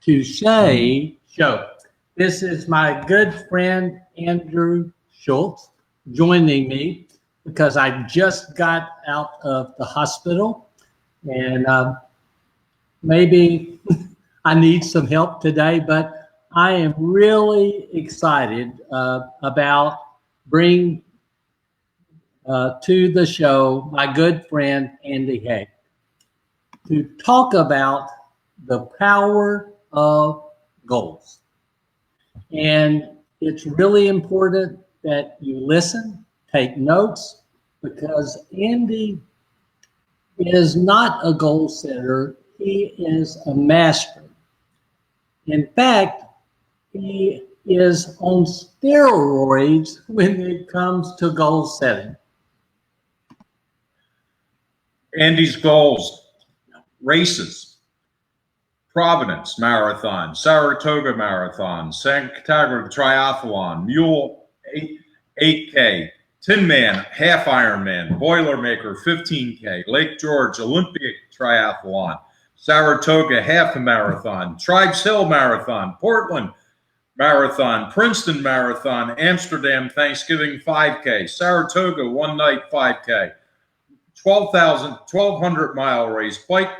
to show. This is my good friend Andrew Schultz joining me because I just got out of the hospital and maybe I need some help today, but I am really excited about bringing to the show my good friend Andy Hay to talk about the power of goals. And it's really important that you listen, take notes, because Andy is not a goal setter. He is a master. In fact, he is on steroids when it comes to goal setting. Andy's goals: races, Providence Marathon, Saratoga Marathon, San Catalina Triathlon, Mule 8K, Tin Man Half Ironman, Boilermaker 15K, Lake George Olympic Triathlon, Saratoga Half Marathon, Tribes Hill Marathon, Portland Marathon, Princeton Marathon, Amsterdam Thanksgiving 5K, Saratoga One Night 5K, 1,200 mile race, bike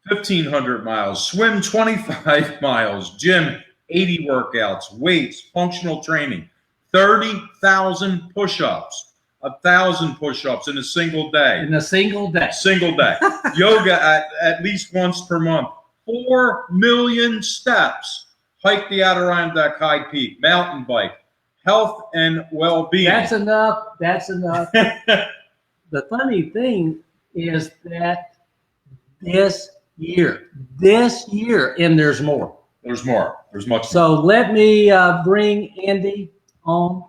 1,500 miles, swim 25 miles, gym 80 workouts, weights, functional training, 30,000 push-ups, 1,000 push-ups in a single day. In a single day. Single day. Yoga at least once per month. 4 million steps. Hike the Adirondack High Peak. Mountain bike. Health and well-being. That's enough. That's enough. The funny thing is that this year, and there's more. There's more. There's much more. So let me bring Andy on.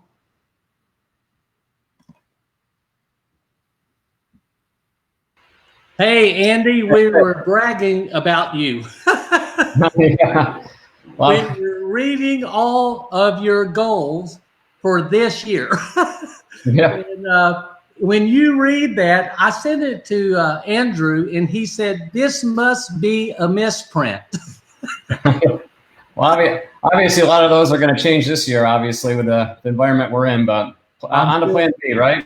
Hey, Andy, we were bragging about you. Yeah. Well, We were reading all of your goals for this year. yeah. And, when you read that, I sent it to Andrew, and he said, this must be a misprint. Well, obviously, a lot of those are going to change this year, obviously, with the environment we're in. But on to plan B, right?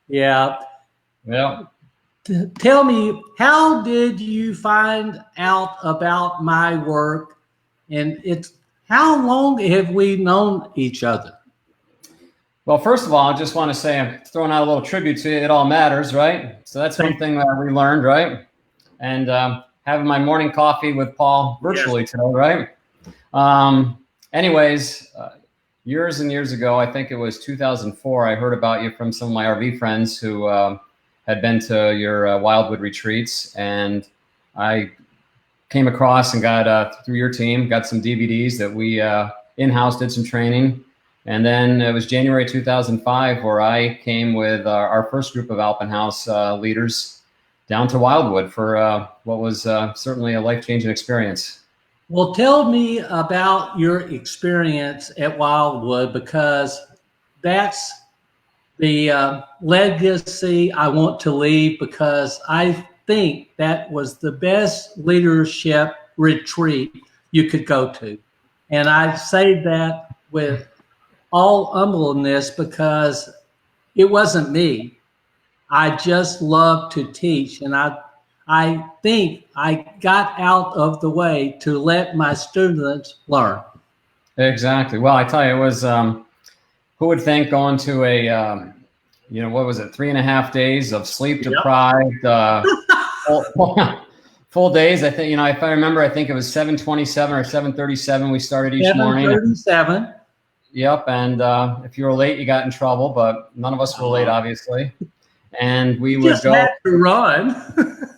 Yeah. Yeah. Tell me, how did you find out about my work? And how long have we known each other? Well, first of all, I just want to say I'm throwing out a little tribute to you. It all matters, right? So that's one thing that we learned, right? And having my morning coffee with Paul virtually today, right? Anyways, years and years ago, I think it was 2004, I heard about you from some of my RV friends who had been to your Wildwood retreats. And I came across and got, through your team, got some DVDs that we in-house did some training. And then it was January 2005 where I came with our first group of Alpenhaus leaders down to Wildwood for what was certainly a life-changing experience. Well, tell me about your experience at Wildwood, because that's the legacy I want to leave, because I think that was the best leadership retreat you could go to. And I say that with all humbleness, because it wasn't me. I just love to teach, and I think I got out of the way to let my students learn. Exactly. Well, I tell you, it was, who would think going to a, what was it, 3.5 days of sleep deprived, full days. I think, if I remember, I think it was 7:27 or 7:37 we started each morning. 7:37. Yep, and if you were late, you got in trouble, but none of us were late, obviously. And we would go had to run.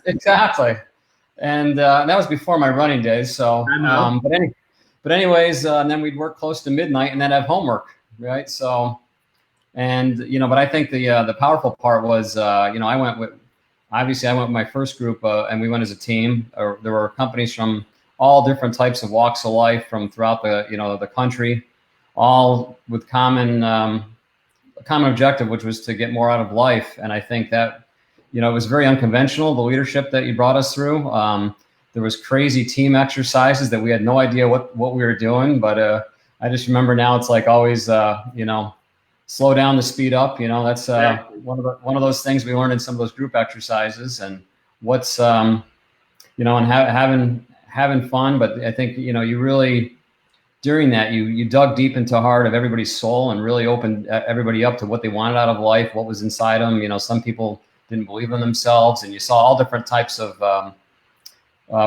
Exactly, and that was before my running days. So, I know. But anyways, and then we'd work close to midnight and then have homework, right? So, and but I think the powerful part was, I went with my first group, and we went as a team. There were companies from all different types of walks of life from throughout the country, all with common objective, which was to get more out of life. And I think that, it was very unconventional, the leadership that you brought us through. There was crazy team exercises that we had no idea what we were doing. But I just remember now it's like always, you know, slow down to speed up. You know, that's one of those things we learned in some of those group exercises. And what's you know, and having fun. But I think, you know, you really, during that, you dug deep into the heart of everybody's soul and really opened everybody up to what they wanted out of life, what was inside them. You know, some people didn't believe in themselves, and you saw all different types of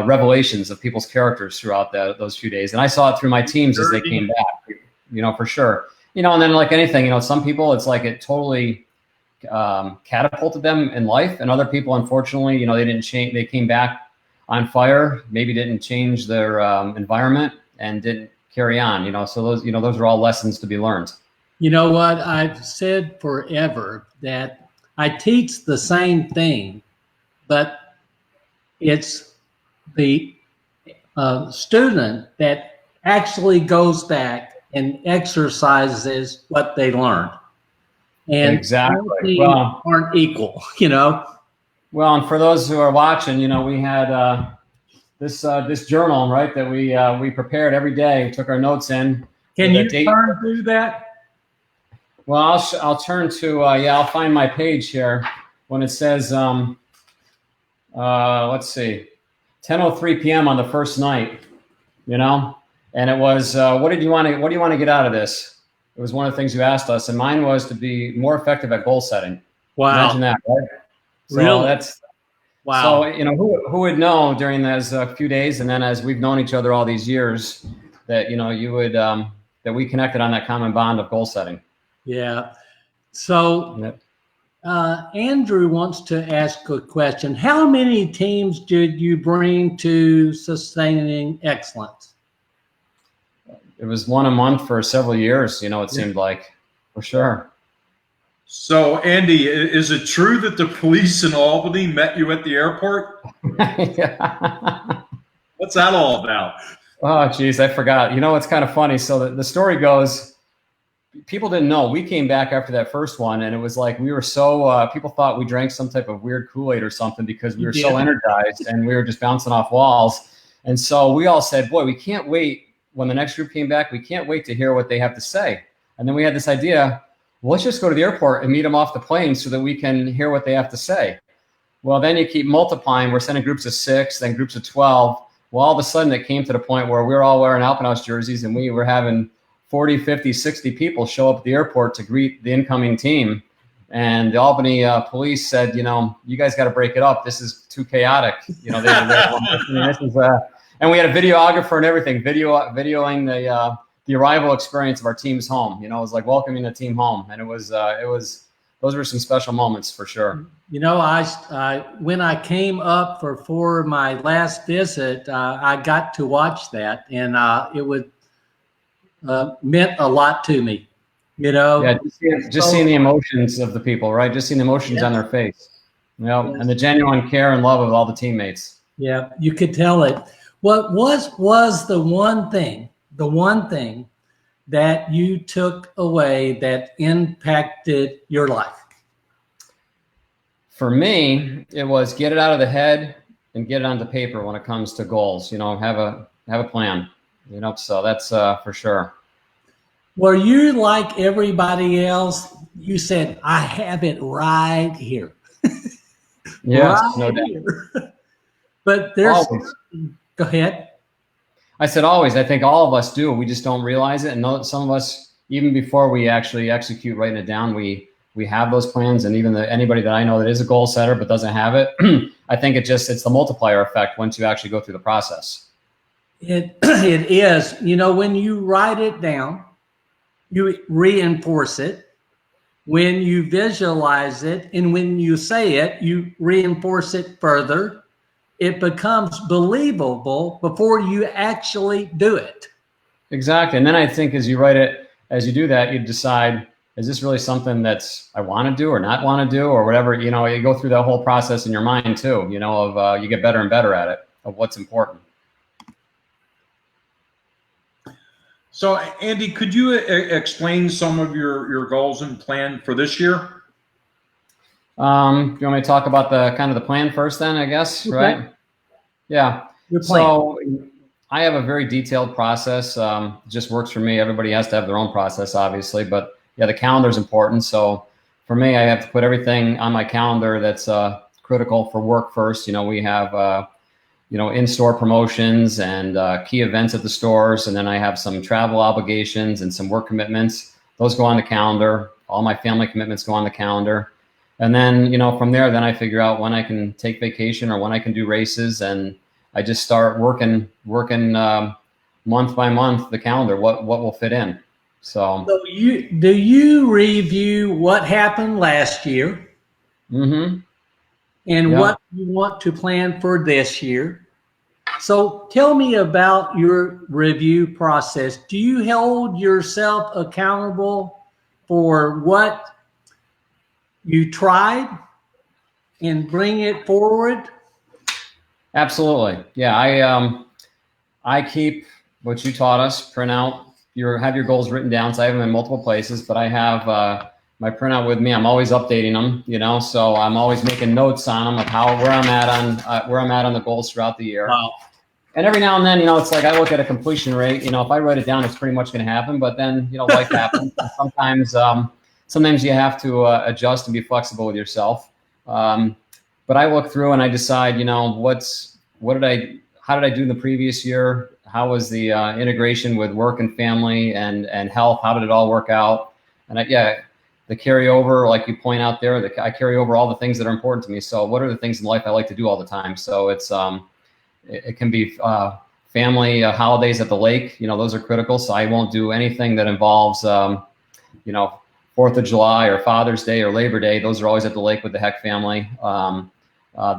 revelations of people's characters throughout those few days. And I saw it through my teams as they came back, you know, for sure. You know, and then like anything, you know, some people, it's like it totally catapulted them in life, and other people, unfortunately, you know, they didn't change. They came back on fire, maybe didn't change their environment and didn't carry on, you know. So those, you know, those are all lessons to be learned. You know what? I've said forever that I teach the same thing, but it's the student that actually goes back and exercises what they learned. And exactly, well, aren't equal, you know. Well, and for those who are watching, you know, we had this journal, right, that we prepared every day. We took our notes in. Can you turn to that? Well, I'll turn to I'll find my page here when it says let's see, 10:03 p.m. on the first night, you know, and it was what do you want to get out of this? It was one of the things you asked us, and mine was to be more effective at goal setting. Wow. Imagine that, right? So really? That's wow. So, you know, who would know during those few days, and then as we've known each other all these years, that, you know, you would that we connected on that common bond of goal setting. Yeah. So yep. Andrew wants to ask a question. How many teams did you bring to Sustaining Excellence? It was one a month for several years, you know, it seemed like, for sure. So, Andy, is it true that the police in Albany met you at the airport? Yeah. What's that all about? Oh, geez, I forgot. You know, it's kind of funny. So the story goes, people didn't know. We came back after that first one, and it was like we were so, people thought we drank some type of weird Kool-Aid or something because we were so energized and we were just bouncing off walls. And so we all said, boy, we can't wait. When the next group came back, we can't wait to hear what they have to say. And then we had this idea, well, let's just go to the airport and meet them off the plane so that we can hear what they have to say. Well, then you keep multiplying. We're sending groups of 6, then groups of 12. Well, all of a sudden it came to the point where we were all wearing Alpenhaus jerseys, and we were having 40, 50, 60 people show up at the airport to greet the incoming team. And the Albany police said, you know, you guys got to break it up. This is too chaotic. You know, and we had a videographer and everything, videoing the arrival experience of our team's home. You know, it was like welcoming the team home, and it was those were some special moments for sure. You know, I when I came up for my last visit, I got to watch that, and it would meant a lot to me. You know, yeah, just seeing the emotions of the people, right? Just seeing the emotions on their face, you know, and the genuine care and love of all the teammates. Yeah, you could tell it. What was the one thing that you took away that impacted your life? For me, it was get it out of the head and get it onto paper when it comes to goals. You know, have a plan. You know, so that's for sure. Were you like everybody else? You said, I have it right here. Yes, right no doubt. here. But there's go ahead. I said always. I think all of us do. We just don't realize it. And some of us, even before we actually execute writing it down, we have those plans. And even anybody that I know that is a goal setter but doesn't have it, I think it's the multiplier effect once you actually go through the process. It is. You know, when you write it down, you reinforce it. When you visualize it and when you say it, you reinforce it further. It becomes believable before you actually do it. Exactly. And then I think as you write it, as you do that, you decide, is this really something that's I want to do or not want to do or whatever? You know, you go through that whole process in your mind too, you know, of you get better and better at it, of what's important. So, Andy, could you explain some of your goals and plan for this year? You want me to talk about the kind of the plan first then, I guess, okay. Right? Yeah. Your plan. So I have a very detailed process. Just works for me. Everybody has to have their own process, obviously, but yeah, the calendar is important. So for me, I have to put everything on my calendar that's critical for work first. We have in-store promotions and key events at the stores, and then I have some travel obligations and some work commitments. Those go on the calendar. All my family commitments go on the calendar. And then, from there, then I figure out when I can take vacation or when I can do races, and I just start working month by month the calendar, what will fit in. So do you review what happened last year? Mm-hmm. And what you want to plan for this year? So tell me about your review process. Do you hold yourself accountable for what you tried and bring it forward? Absolutely. Yeah. I keep what you taught us, print out have your goals written down. So I have them in multiple places, but I have my printout with me. I'm always updating them, so I'm always making notes on them of where I'm at on the goals throughout the year. Wow. And every now and then, it's like I look at a completion rate. If I write it down, it's pretty much going to happen. But then, life happens. Sometimes you have to adjust and be flexible with yourself. But I look through and I decide, how did I do in the previous year? How was the integration with work and family and health? How did it all work out? And the carryover, like you point out there, I carry over all the things that are important to me. So what are the things in life I like to do all the time? So it can be family holidays at the lake. Those are critical. So I won't do anything that involves, 4th of July or Father's Day or Labor Day. Those are always at the lake with the Heck family.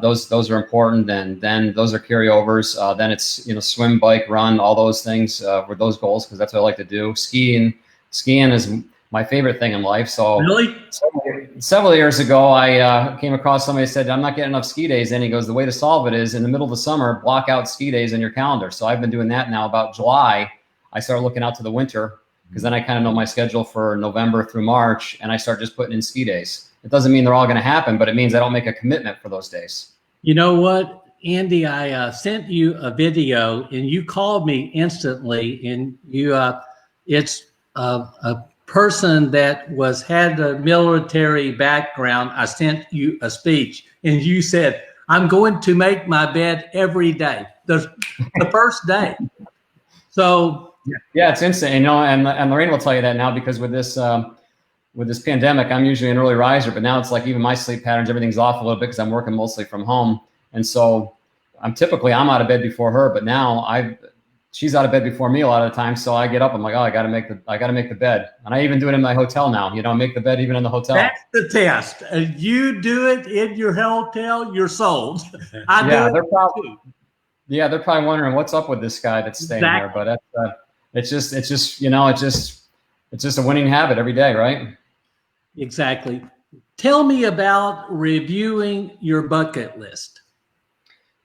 Those are important. And then those are carryovers. Then it's, swim, bike, run, all those things were those goals, because that's what I like to do. Skiing is my favorite thing in life. So really? Several years ago, I came across somebody who said, I'm not getting enough ski days. And he goes, the way to solve it is in the middle of the summer, block out ski days in your calendar. So I've been doing that now. About July, I start looking out to the winter, because then I kind of know my schedule for November through March, and I start just putting in ski days. It doesn't mean they're all going to happen, but it means I don't make a commitment for those days. You know what, Andy, I sent you a video and you called me instantly, and it's a person that had a military background. I sent you a speech and you said, I'm going to make my bed every day, the first day. So yeah, it's instant, and Lorraine will tell you that now, because with this pandemic, I'm usually an early riser, but now it's like even my sleep patterns, everything's off a little bit because I'm working mostly from home. And so I'm out of bed before her, but now she's out of bed before me a lot of the time. So I get up, I'm like, oh, I got to make the bed. And I even do it in my hotel now, make the bed even in the hotel. That's the test. You do it in your hotel, you're sold. They're probably wondering what's up with this guy that's staying there, but it's just a winning habit every day, right? Exactly. Tell me about reviewing your bucket list.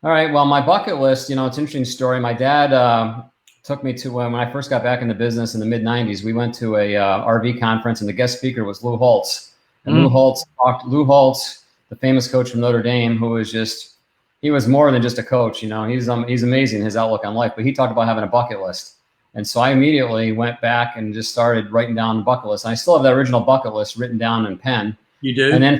All right. Well, my bucket list, it's an interesting story. My dad took me to, when I first got back in the business in the mid 90s, we went to a RV conference, and the guest speaker was Lou Holtz. And Lou Holtz, the famous coach from Notre Dame, who was he was more than just a coach. He's amazing, his outlook on life, but he talked about having a bucket list. And so I immediately went back and just started writing down the bucket list. And I still have that original bucket list written down in pen. You do? And then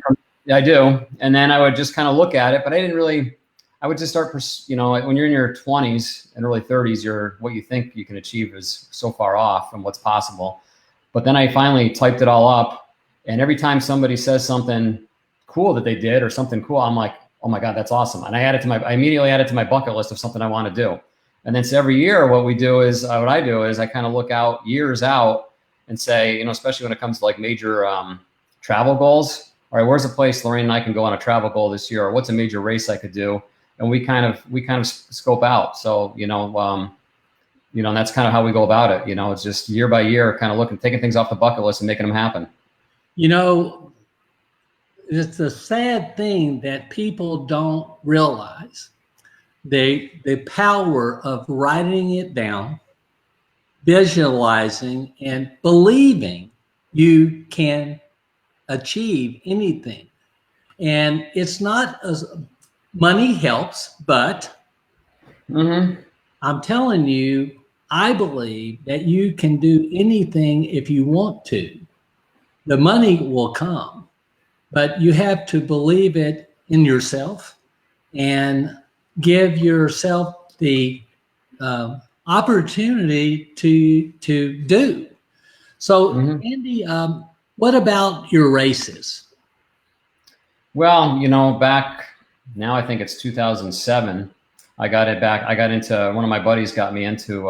I do. And then I would just kind of look at it, but I would just start, when you're in your 20s and early 30s, what you think you can achieve is so far off from what's possible. But then I finally typed it all up. And every time somebody says something cool that they did or something cool, I'm like, oh my God, that's awesome. And I immediately add it to my bucket list of something I want to do. And then so every year, what I do is I kind of look out years out and say, especially when it comes to like major travel goals. All right, where's a place Lorraine and I can go on a travel goal this year? Or what's a major race I could do? And we kind of scope out. So, and that's kind of how we go about it. It's just year by year, kind of taking things off the bucket list and making them happen. It's a sad thing that people don't realize. The power of writing it down, visualizing, and believing you can achieve anything. And it's not as money helps, but Mm-hmm. I'm telling you, I believe that you can do anything if you want to. The money will come, but you have to believe it in yourself and give yourself the opportunity to do. So, Mm-hmm. Andy, what about your races? Well, back now, I think it's 2007. I got it back. I got into one of my buddies got me into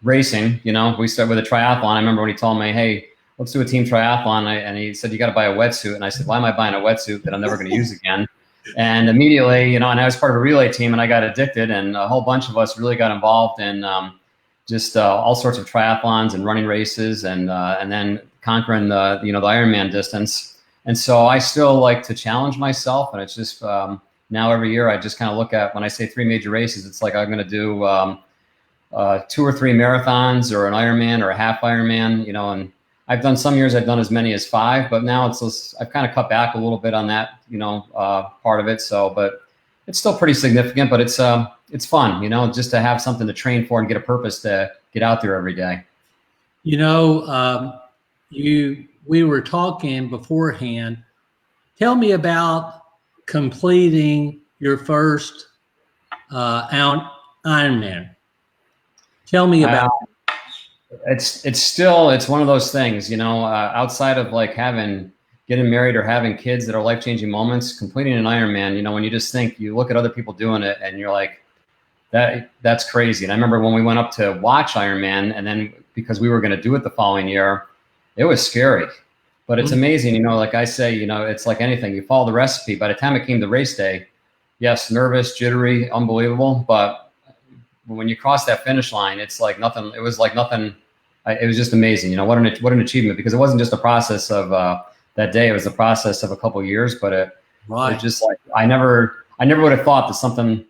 racing. We started with a triathlon. I remember when he told me, "Hey, let's do a team triathlon," and he said, "You got to buy a wetsuit." And I said, "Why am I buying a wetsuit that I'm never going to use again?" And immediately, and I was part of a relay team, and I got addicted, and a whole bunch of us really got involved in just all sorts of triathlons and running races, and then conquering the Ironman distance. And so I still like to challenge myself, and it's just now every year I just kind of look at, when I say 3 major races, it's like I'm going to do 2 or 3 marathons or an Ironman or a half Ironman, and I've done some years I've done as many as 5, but now I've kind of cut back a little bit on that, part of it. So, but it's still pretty significant, but it's fun, just to have something to train for and get a purpose to get out there every day. We were talking beforehand. Tell me about completing your first Ironman. Tell me about It's one of those things, outside of like getting married or having kids that are life-changing moments, completing an Ironman, when you just think, you look at other people doing it and you're like, that's crazy. And I remember when we went up to watch Ironman, and then because we were going to do it the following year, it was scary, but it's amazing. Like I say, it's like anything, you follow the recipe. By the time it came to race day, yes, nervous, jittery, unbelievable. But when you cross that finish line, it's like nothing. It was like nothing. It was just amazing. What an achievement, because it wasn't just a process of that day. It was a process of a couple of years, but it just like, I never would have thought that something.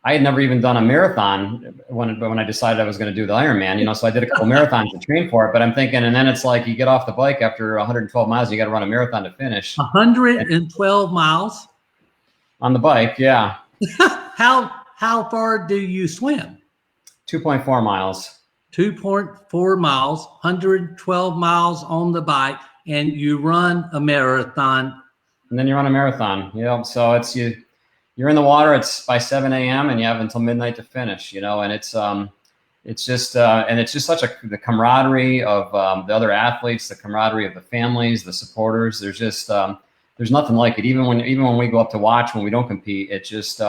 I had never even done a marathon when I decided I was going to do the Ironman, so I did a couple marathons to train for it, but I'm thinking, and then it's like, you get off the bike after 112 miles, you got to run a marathon to finish. 112 miles on the bike. Yeah. How far do you swim? 2.4 miles. 2.4 miles, 112 miles on the bike, and you run a marathon. And then you run a marathon. So you're in the water. It's by 7 a.m. and you have until midnight to finish, and it's just such the camaraderie of the other athletes, the camaraderie of the families, the supporters. There's just there's nothing like it. Even when we go up to watch, when we don't compete, it just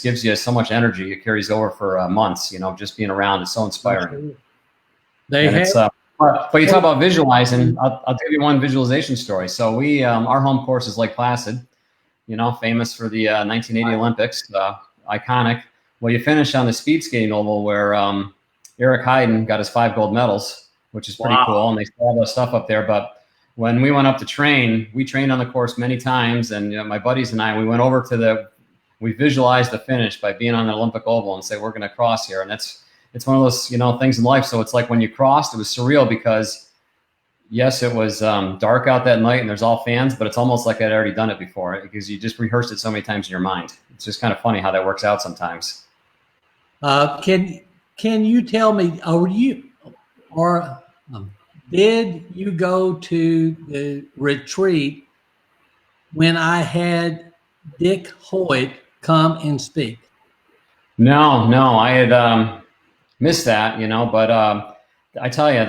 gives you so much energy. It carries over for months. Just being around is so inspiring. But you talk about visualizing. I'll give you one visualization story. So our home course is Lake Placid. Famous for the 1980 Olympics, iconic. Well, you finish on the speed skating oval where Eric Heiden got his 5 gold medals, which is pretty cool. And they still have that stuff up there. But when we went up to train, we trained on the course many times. And my buddies and I, we went over we visualized the finish by being on the Olympic oval and say, we're going to cross here. And it's one of those, things in life. So it's like when you crossed, it was surreal because yes, it was dark out that night and there's all fans, but it's almost like I'd already done it before because you just rehearsed it so many times in your mind. It's just kind of funny how that works out sometimes. Can you tell me, did you go to the retreat when I had Dick Hoyt come and speak? No, I had missed that, but I tell you,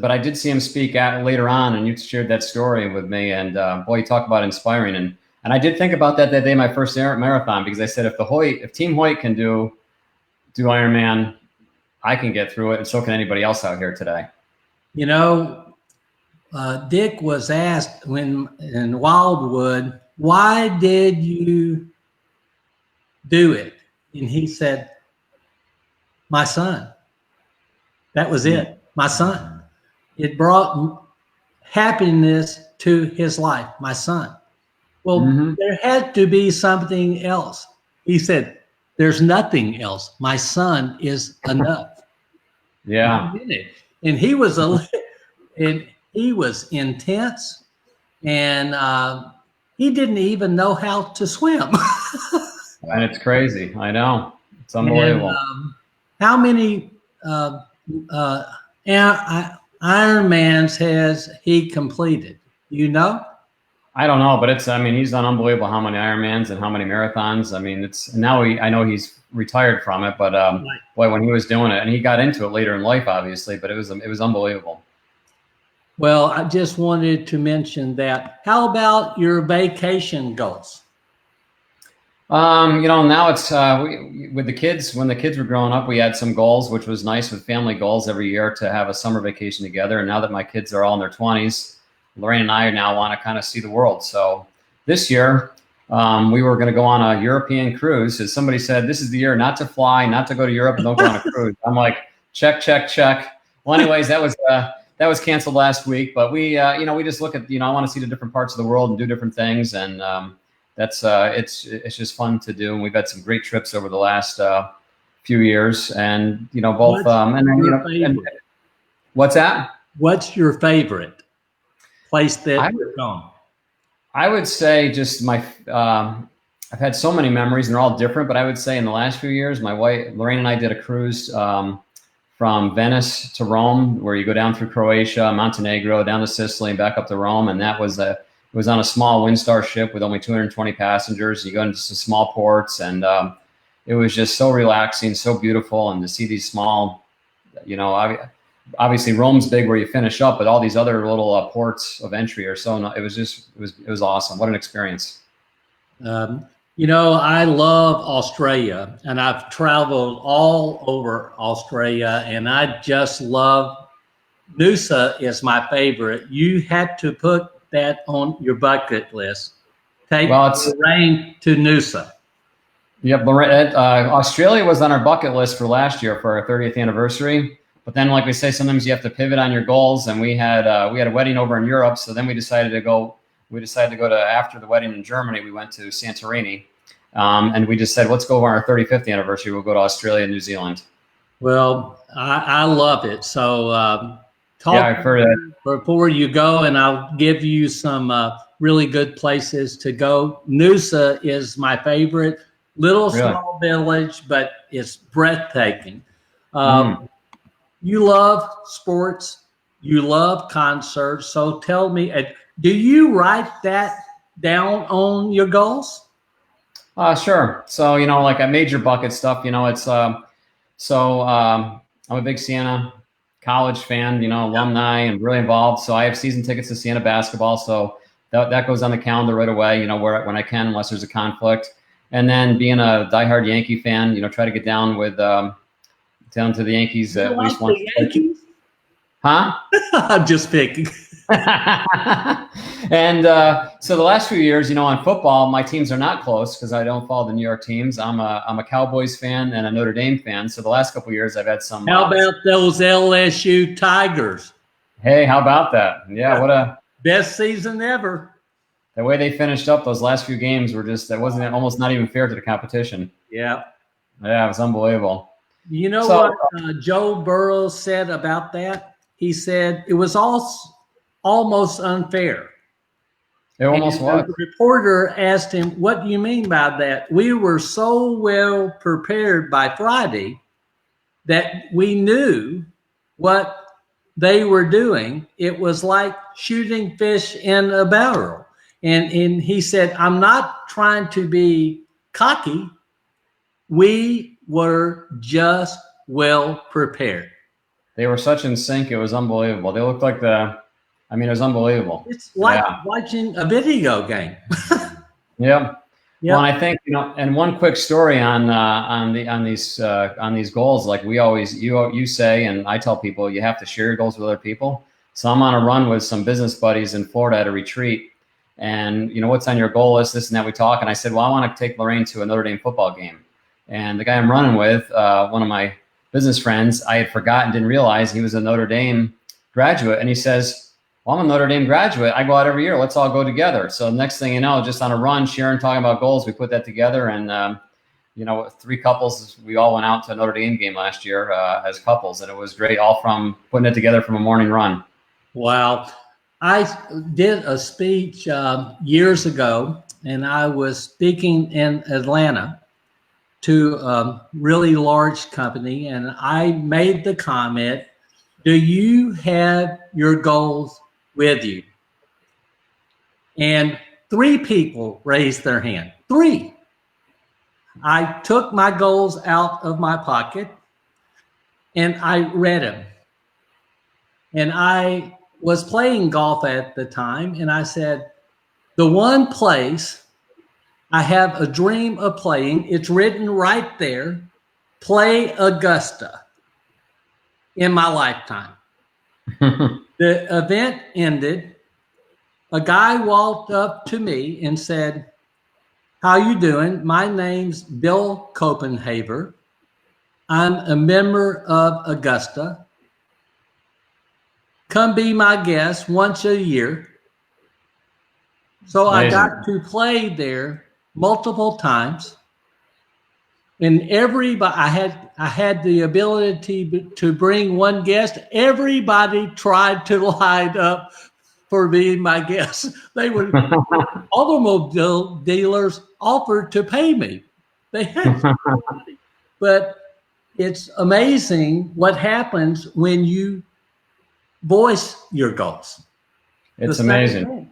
but I did see him speak later on, and you shared that story with me. And boy, you talk about inspiring. And I did think about that day, my first marathon, because I said, if Team Hoyt can do Ironman, I can get through it, and so can anybody else out here today. Dick was asked in Wildwood, why did you do it? And he said, my son. That was it. My son. It brought happiness to his life, my son. Well, there had to be something else. He said, there's nothing else. My son is enough. Yeah. And he was intense, and he didn't even know how to swim. And it's crazy. I know. It's unbelievable. And how many Ironmans has he completed? You know? I don't know, but he's done unbelievable how many Ironmans and how many marathons. I mean, I know he's retired from it, but boy, when he was doing it, and he got into it later in life, obviously, but it was unbelievable. Well, I just wanted to mention that. How about your vacation goals? Now it's with the kids. When the kids were growing up, we had some goals, which was nice with family goals every year to have a summer vacation together. And now that my kids are all in their 20s, Lorraine and I now want to kind of see the world. So this year, we were going to go on a European cruise. As somebody said, this is the year not to fly, not to go to Europe, and don't go on a cruise. I'm like, check, check, check. Well, anyways, that was canceled last week. But we just look at, I want to see the different parts of the world and do different things. And that's it's just fun to do. And we've had some great trips over the last few years. And, both. What's that? What's your favorite place that you've gone? I would say just I've had so many memories and they're all different, but I would say in the last few years, my wife, Lorraine, and I did a cruise from Venice to Rome, where you go down through Croatia, Montenegro, down to Sicily and back up to Rome. And that was it was on a small Windstar ship with only 220 passengers. You go into some small ports, and it was just so relaxing, so beautiful. And to see these small, obviously Rome's big where you finish up, but all these other little ports of entry are so, it was awesome. What an experience. I love Australia, and I've traveled all over Australia, and I just love Noosa is my favorite. You had to put that on your bucket list. Take Lorraine to Noosa. Yep, Australia was on our bucket list for last year for our 30th anniversary. But then, like we say, sometimes you have to pivot on your goals. And we had a wedding over in Europe, so then we decided to go. After the wedding in Germany, we went to Santorini, and we just said, let's go over our 35th anniversary. We'll go to Australia and New Zealand. Well, I love it. So I've heard that. Before you go, and I'll give you some really good places to go. Noosa is my favorite. Small village, but it's breathtaking. You love sports. You love concerts. So tell me, do you write that down on your goals? Sure. So, like a major bucket stuff, it's, I'm a big Siena college fan, alumni and really involved. So I have season tickets to Siena basketball. So that goes on the calendar right away, when I can, unless there's a conflict. And then being a diehard Yankee fan, try to get down down to the Yankees at least once. Yankees? Huh? I'm just picking. And so the last few years, on football, my teams are not close because I don't follow the New York teams. I'm a Cowboys fan and a Notre Dame fan. So the last couple of years, I've had some. How about those LSU Tigers? Hey, how about that? Yeah, what a best season ever. The way they finished up those last few games were that wasn't almost not even fair to the competition. Yeah. Yeah, it was unbelievable. You know what Joe Burrow said about that? He said it was almost unfair. It almost was. The reporter asked him, what do you mean by that? We were so well prepared by Friday that we knew what they were doing. It was like shooting fish in a barrel. And he said, I'm not trying to be cocky. We were just well prepared. They were such in sync. It was unbelievable. They looked like it was unbelievable. It's like watching a video game. Yeah. Well, and I think, and one quick story on these goals, like we always, you say, and I tell people, you have to share your goals with other people. So I'm on a run with some business buddies in Florida at a retreat. And, what's on your goal list, this and that, we talk. And I said, well, I want to take Lorraine to a Notre Dame football game. And the guy I'm running with, one of my business friends, I had forgotten, didn't realize he was a Notre Dame graduate. And he says, well, I'm a Notre Dame graduate. I go out every year. Let's all go together. So next thing you know, just on a run, Sharon talking about goals, we put that together. And, 3 couples, we all went out to a Notre Dame game last year as couples. And it was great, all from putting it together from a morning run. Wow. I did a speech years ago, and I was speaking in Atlanta, to a really large company, and I made the comment, do you have your goals with you? And 3 people raised their hand. 3. I took my goals out of my pocket and I read them. And I was playing golf at the time, and I said, the one place I have a dream of playing, it's written right there, play Augusta in my lifetime. The event ended. A guy walked up to me and said, how you doing? My name's Bill Copenhaver. I'm a member of Augusta. Come be my guest once a year. So Amazing. I got to play there multiple times. And everybody, I had the ability to bring one guest. Everybody tried to line up for being my guest. They would, automobile dealers offered to pay me. They had to pay me. But it's amazing what happens when you voice your goals. It's amazing.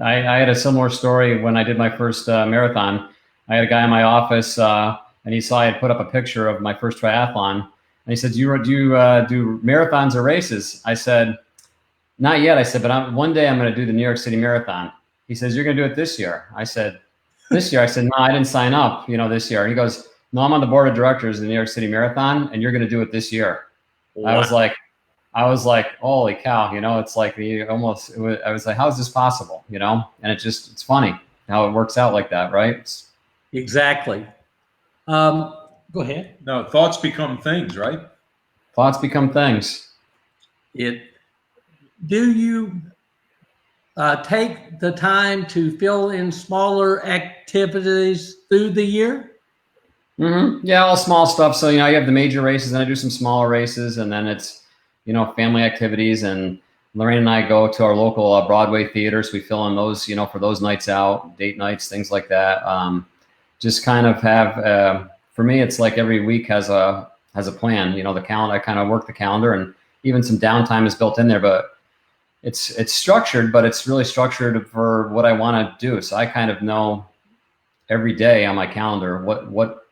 I had a similar story when I did my first marathon. I had a guy in my office, and he saw I had put up a picture of my first triathlon. And he said, do you do marathons or races? I said, not yet. I said, but one day I'm going to do the New York City Marathon. He says, you're going to do it this year. I said, this year? I said, no, I didn't sign up, this year. And he goes, no, I'm on the board of directors of the New York City Marathon, and you're going to do it this year. Wow. I was like, holy cow, it's like I was like, how is this possible? And it's funny how it works out like that, right? Exactly. Go ahead. No, thoughts become things, right? Thoughts become things. Do you take the time to fill in smaller activities through the year? Mm-hmm. Yeah, all small stuff. So, you have the major races, and I do some smaller races, and then it's, family activities. And Lorraine and I go to our local Broadway theaters. We fill in those, for those nights out, date nights, things like that. Just kind of have, for me, it's like every week has a plan. The calendar, I kind of work the calendar, and even some downtime is built in there. But it's structured, but it's really structured for what I want to do. So I kind of know every day on my calendar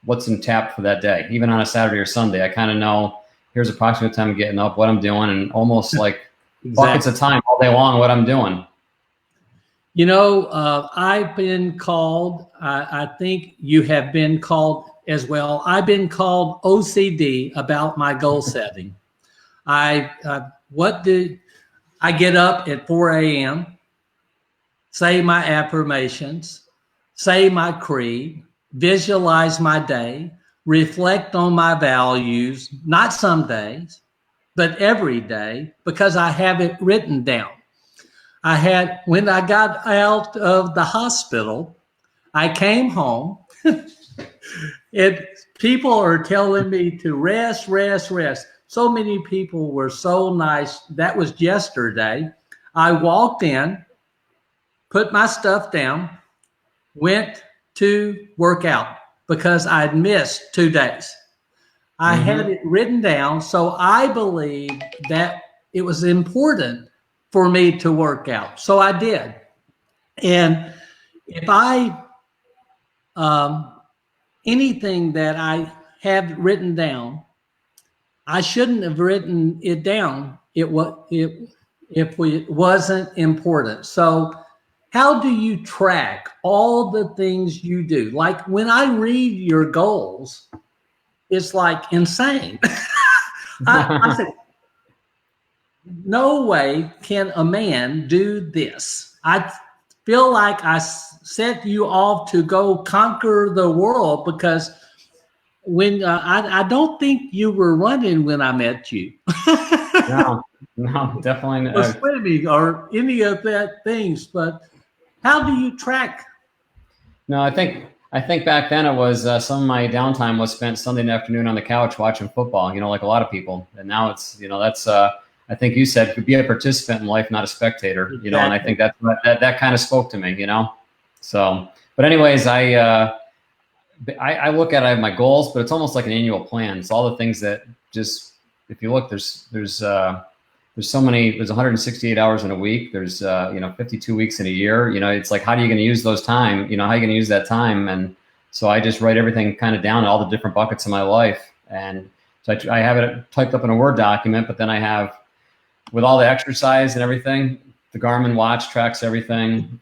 what's in tap for that day. Even on a Saturday or Sunday, I kind of know here's approximate time of getting up, what I'm doing, and almost like buckets of time all day long what I'm doing. I've been called, I think you have been called as well. I've been called OCD about my goal setting. I get up at 4 a.m., say my affirmations, say my creed, visualize my day, reflect on my values, not some days, but every day, because I have it written down. When I got out of the hospital, I came home. People are telling me to rest, rest, rest. So many people were so nice. That was yesterday. I walked in, put my stuff down, went to work out because I'd missed 2 days. I had it written down, so I believed that it was important for me to work out. So I did. And if anything that I have written down, I shouldn't have written it down if it wasn't important. So how do you track all the things you do? Like when I read your goals, it's like insane. I said, no way can a man do this. I feel like I set you off to go conquer the world because when I don't think you were running when I met you. No, definitely not. Or swimming or any of that things. But how do you track? No, I think back then it was some of my downtime was spent Sunday afternoon on the couch watching football, like a lot of people. And now it's, that's, I think you said, could be a participant in life, not a spectator, Exactly. And I think that kind of spoke to me, So, but anyways, I look at it, I have my goals, but it's almost like an annual plan. It's all the things that just, if you look, there's so many, there's 168 hours in a week. There's, 52 weeks in a year. It's like, how are you going to use those time? How are you going to use that time? And so I just write everything kind of down, all the different buckets of my life. And so I have it typed up in a Word document, but then I have, with all the exercise and everything, the Garmin watch tracks everything,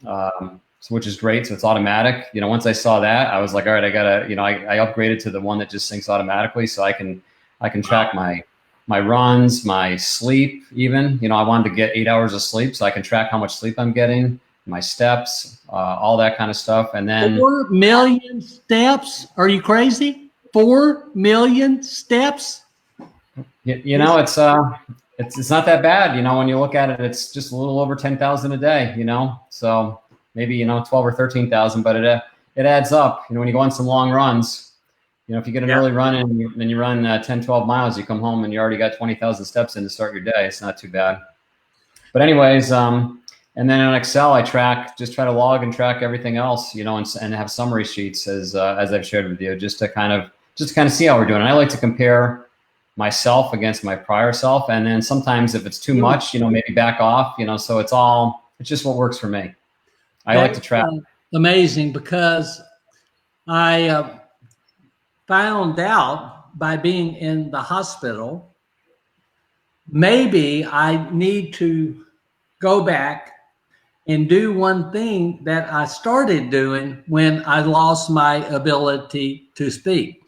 which is great. So it's automatic. Once I saw that, I was like, all right, I gotta, I upgraded to the one that just syncs automatically, so I can track my runs, my sleep. Even, I wanted to get 8 hours of sleep, so I can track how much sleep I'm getting, my steps, all that kind of stuff. And then 4 million steps? Are you crazy? 4 million steps? It's not that bad, when you look at it. It's just a little over 10,000 a day, so maybe 12 or 13,000, but it adds up. When you go on some long runs, if you get an early run and you run 10, 12 miles, you come home and you already got 20,000 steps in to start your day. It's not too bad. But anyways, and then in Excel, I try to log and track everything else, and have summary sheets as I've shared with you, just to kind of see how we're doing. And I like to compare myself against my prior self. And then sometimes if it's too much, maybe back off, so it's just what works for me. I like to track. Amazing, because I found out by being in the hospital, maybe I need to go back and do one thing that I started doing when I lost my ability to speak.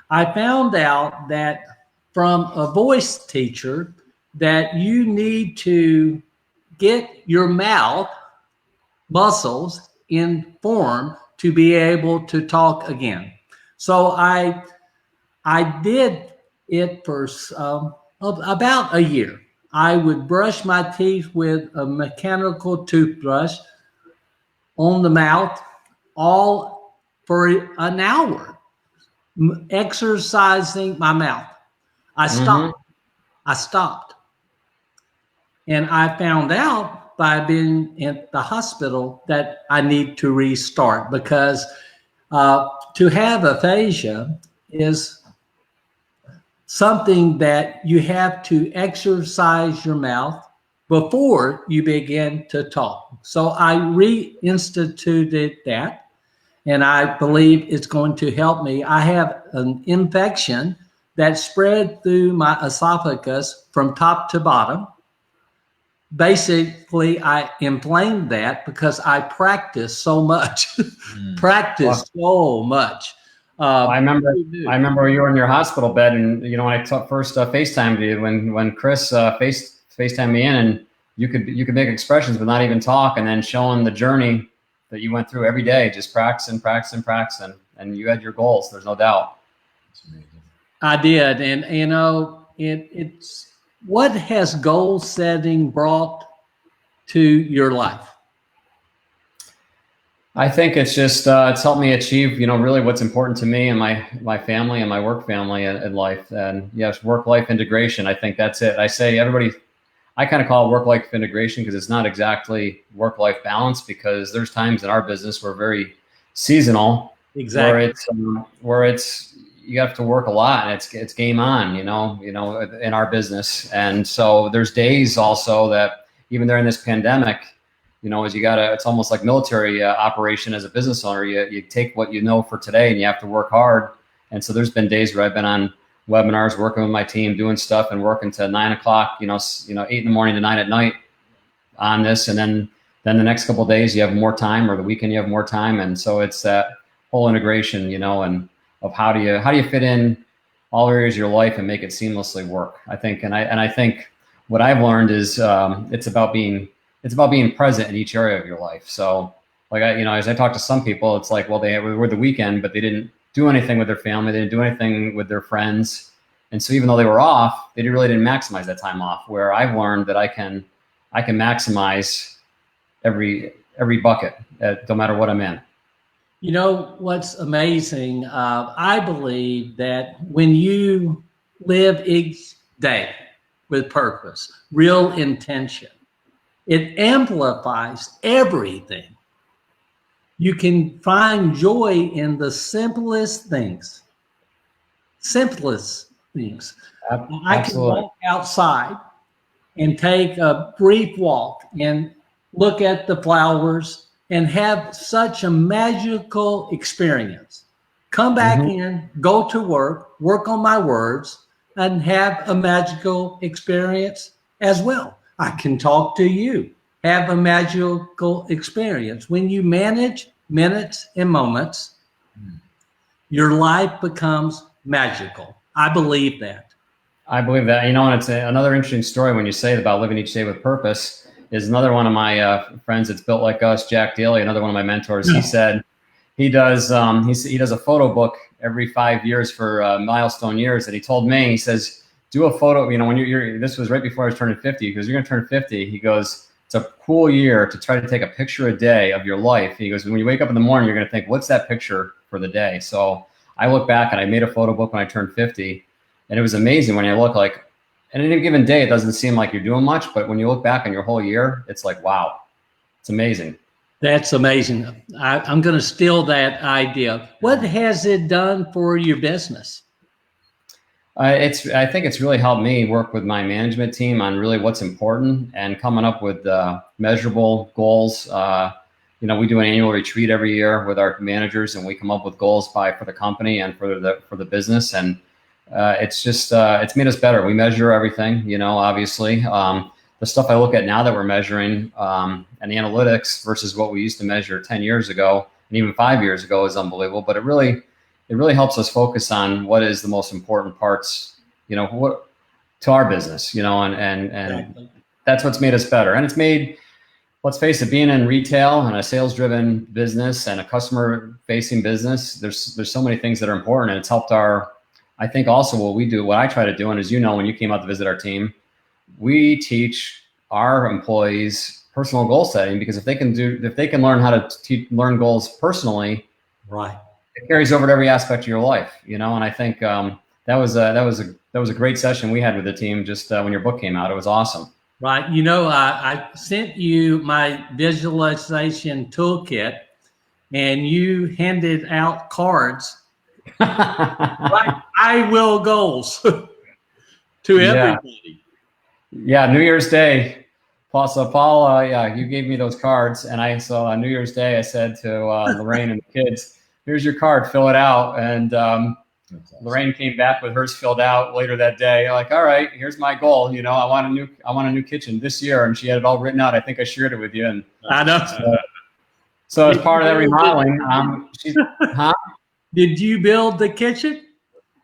I found out that from a voice teacher that you need to get your mouth muscles in form to be able to talk again. So I did it for about a year. I would brush my teeth with a mechanical toothbrush on the mouth all for an hour, exercising my mouth. I stopped. And I found out by being in the hospital that I need to restart, because to have aphasia is something that you have to exercise your mouth before you begin to talk. So I reinstituted that, and I believe it's going to help me. I have an infection that spread through my esophagus from top to bottom. Basically, I inflamed that because I practiced so much. So much. I remember you were in your hospital bed, and when I first FaceTimed you, when Chris FaceTimed me in, and you could make expressions but not even talk, and then showing the journey that you went through every day, just practicing, and you had your goals. There's no doubt. I did, and it's what has goal setting brought to your life? I think it's just it's helped me achieve really what's important to me and my family and my work family in life. And yes, work-life integration. I think that's it. I kind of call it work-life integration because it's not exactly work-life balance, because there's times in our business we're very seasonal. Exactly. Where it's you have to work a lot, and it's game on, in our business. And so there's days also that even during this pandemic, as it's almost like military operation as a business owner. You take what you know for today, and you have to work hard. And so there's been days where I've been on webinars, working with my team, doing stuff, and working to 9 o'clock, 8 in the morning to 9 at night on this. And then the next couple of days you have more time, or the weekend you have more time. And so it's that whole integration, and of how do you fit in all areas of your life and make it seamlessly work. I think, and I think what I've learned is it's about being present in each area of your life. So like as I talk to some people, it's like, well, they were the weekend, but they didn't do anything with their family. They didn't do anything with their friends. And so even though they were off, they really didn't maximize that time off, where I've learned that I can maximize every bucket, no matter what I'm in. What's amazing, I believe that when you live each day with purpose, real intention, it amplifies everything. You can find joy in the simplest things. Simplest things. I can Absolutely. walk outside and take a brief walk and look at the flowers and have such a magical experience. Come back in, go to work on my words, and have a magical experience as well. I can talk to you, have a magical experience. When you manage minutes and moments, your life becomes magical. I believe that. I believe that. You know, and it's another interesting story when you say about living each day with purpose. Is another one of my friends that's built like us, Jack Daly, another one of my mentors. He said he does he does a photo book every 5 years for milestone years. And he told me, he says, do a photo. You know, when you're this was right before I was turning 50, because you're going to turn 50. He goes, it's a cool year to try to take a picture a day of your life. He goes, when you wake up in the morning, you're going to think, what's that picture for the day? So I look back and I made a photo book when I turned 50. And it was amazing when you look like, in any given day, it doesn't seem like you're doing much, but when you look back on your whole year, it's like, wow, it's amazing. That's amazing. I'm going to steal that idea. What has it done for your business? I think it's really helped me work with my management team on really what's important and coming up with measurable goals. You know, we do an annual retreat every year with our managers, and we come up with goals for the company and for the business. And it's just it's made us better. We measure everything, you know, obviously. The stuff I look at now that we're measuring and the analytics versus what we used to measure 10 years ago and even 5 years ago is unbelievable. But it really helps us focus on what is the most important parts, you know, what to our business, you know, and that's what's made us better. And it's made, let's face it, being in retail and a sales-driven business and a customer-facing business, there's so many things that are important, and it's helped I think also what I try to do, and as you know, when you came out to visit our team, we teach our employees personal goal setting, because if they can learn how to learn goals personally, right, it carries over to every aspect of your life, you know. And I think that was a great session we had with the team just when your book came out. It was awesome. right. You know, I sent you my visualization toolkit, and you handed out cards. Right, I will goals to everybody. Yeah, New Year's Day. Paul, you gave me those cards, and on New Year's Day, I said to Lorraine and the kids, "Here's your card, fill it out." And Lorraine came back with hers filled out later that day. Like, all right, here's my goal. You know, I want a new kitchen this year, and she had it all written out. I think I shared it with you. And I know. So as part of that remodeling, Did you build the kitchen?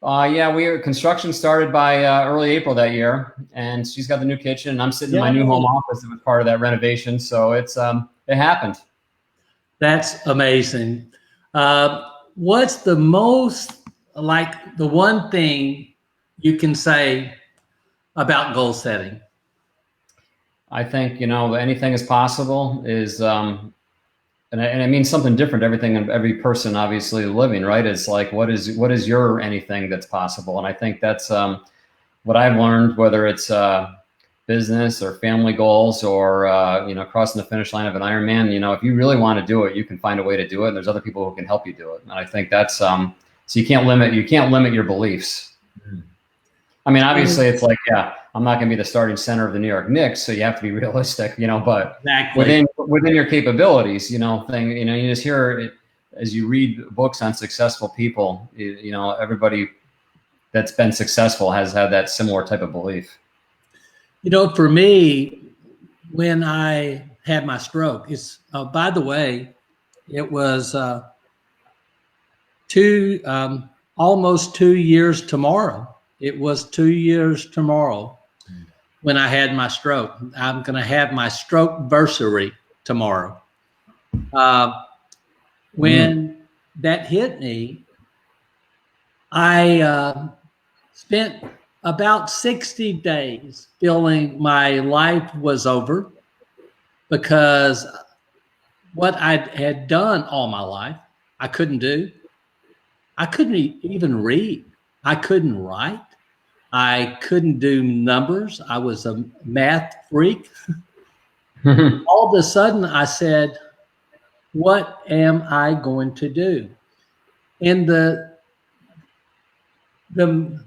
Yeah, construction started by early April that year, and she's got the new kitchen, and I'm sitting in my new home office that was part of that renovation. So it happened. That's amazing. What's the one thing you can say about goal setting? I think, you know, anything is possible is, and it means something different. Everything and every person obviously living, right? It's like, what is your anything that's possible? And I think that's what I've learned, whether it's business or family goals or, you know, crossing the finish line of an Ironman. You know, if you really want to do it, you can find a way to do it. And there's other people who can help you do it. And I think that's, so you can't limit your beliefs. I mean, obviously it's like, yeah, I'm not going to be the starting center of the New York Knicks, so you have to be realistic, you know, but exactly. within your capabilities, you know, you just hear it as you read books on successful people, you know, everybody that's been successful has had that similar type of belief. You know, for me, when I had my stroke, by the way, it was almost 2 years tomorrow. It was 2 years tomorrow when I had my stroke. I'm going to have my stroke-versary tomorrow. When that hit me, I spent about 60 days feeling my life was over, because what I had done all my life, I couldn't do. I couldn't even read. I couldn't write. I couldn't do numbers. I was a math freak. All of a sudden, I said, what am I going to do? And the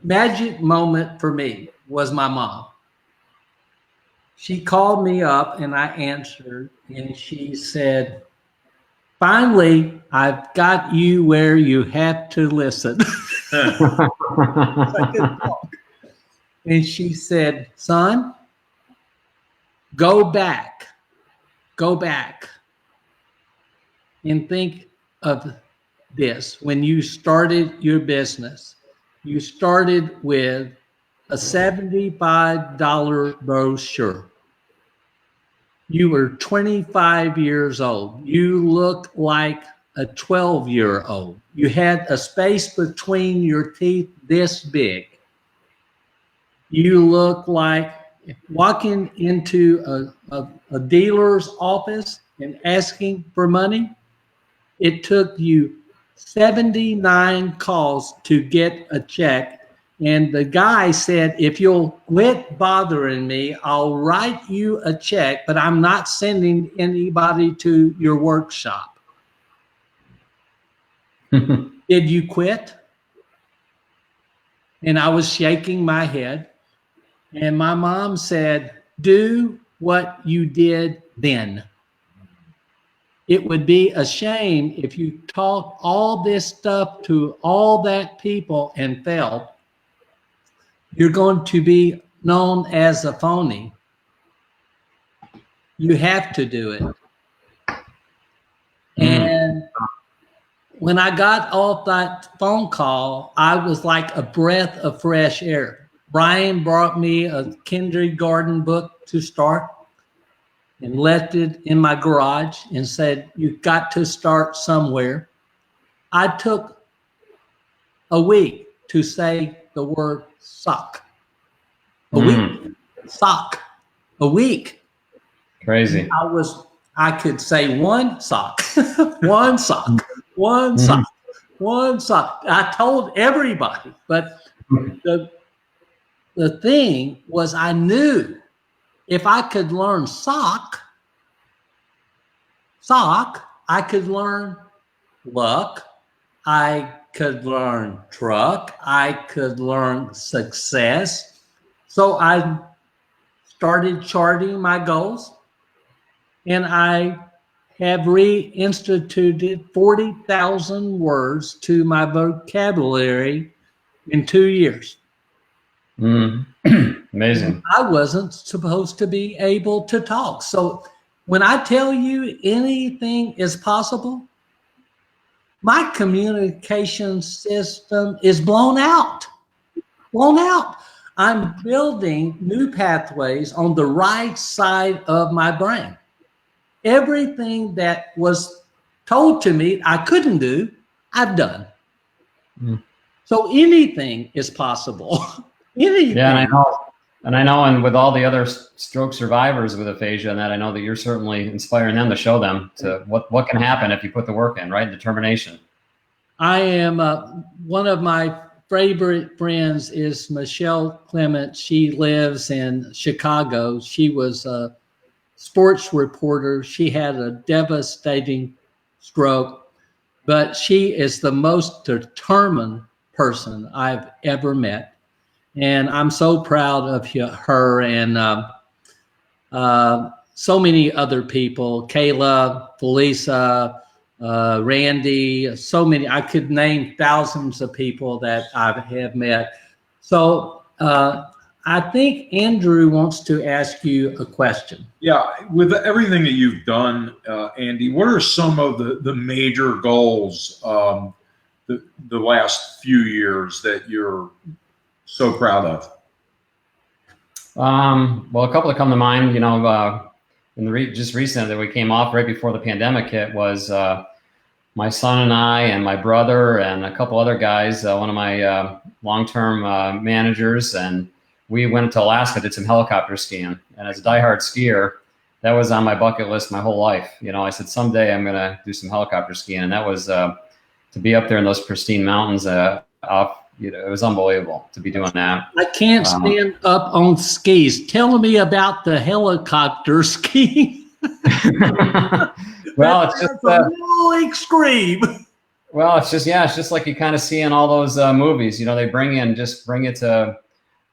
magic moment for me was my mom. She called me up and I answered, and she said, finally, I've got you where you have to listen. I couldn't talk. And she said, son, go back and think of this. When you started your business, you started with a $75 brochure. You were 25 years old. You looked like a 12-year-old. You had a space between your teeth this big. You look like walking into a dealer's office and asking for money. It took you 79 calls to get a check. And the guy said, if you'll quit bothering me, I'll write you a check, but I'm not sending anybody to your workshop. Did you quit? And I was shaking my head. And my mom said, do what you did then. It would be a shame if you taught all this stuff to all that people and failed. You're going to be known as a phony. You have to do it. And when I got off that phone call, I was like a breath of fresh air. Brian brought me a kindergarten book to start and left it in my garage and said, you've got to start somewhere. I took a week to say the word sock. A week. Sock. A week. Crazy. I could say one sock, one sock, one sock, one sock. I told everybody, but the thing was, I knew if I could learn sock, I could learn luck, I could learn truck, I could learn success. So I started charting my goals, and I have reinstituted 40,000 words to my vocabulary in 2 years. Amazing. I wasn't supposed to be able to talk. So when I tell you anything is possible, my communication system is blown out. I'm building new pathways on the right side of my brain. Everything that was told to me I couldn't do, I've done. So anything is possible. Anything. Yeah, and I know, and with all the other stroke survivors with aphasia, and that I know that you're certainly inspiring them to show them to what can happen if you put the work in, right? Determination. I am one of my favorite friends is Michelle Clement. She lives in Chicago. She was a sports reporter. She had a devastating stroke, but she is the most determined person I've ever met. And I'm so proud of her and so many other people, Kayla, Felisa, Randy, so many. I could name thousands of people that I have met. So I think Andrew wants to ask you a question. Yeah, with everything that you've done, Andy, what are some of the major goals the last few years that you're so proud of? Well, a couple that come to mind, you know, just recently that we came off right before the pandemic hit was my son and I and my brother and a couple other guys, one of my long-term managers, and we went to Alaska, did some helicopter skiing. And as a diehard skier, that was on my bucket list my whole life. You know, I said, someday I'm going to do some helicopter skiing. And that was to be up there in those pristine mountains you know, it was unbelievable to be doing that. I can't stand up on skis. Tell me about the helicopter skiing. Well, it's just a little extreme. Well, it's just like you kind of see in all those movies. You know, they bring it to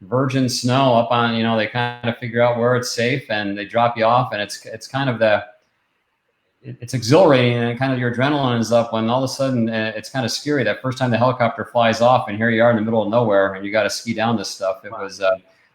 virgin snow up on. You know, they kind of figure out where it's safe and they drop you off, and it's kind of it's exhilarating and kind of your adrenaline is up when all of a sudden it's kind of scary that first time the helicopter flies off and here you are in the middle of nowhere and you got to ski down this stuff. It was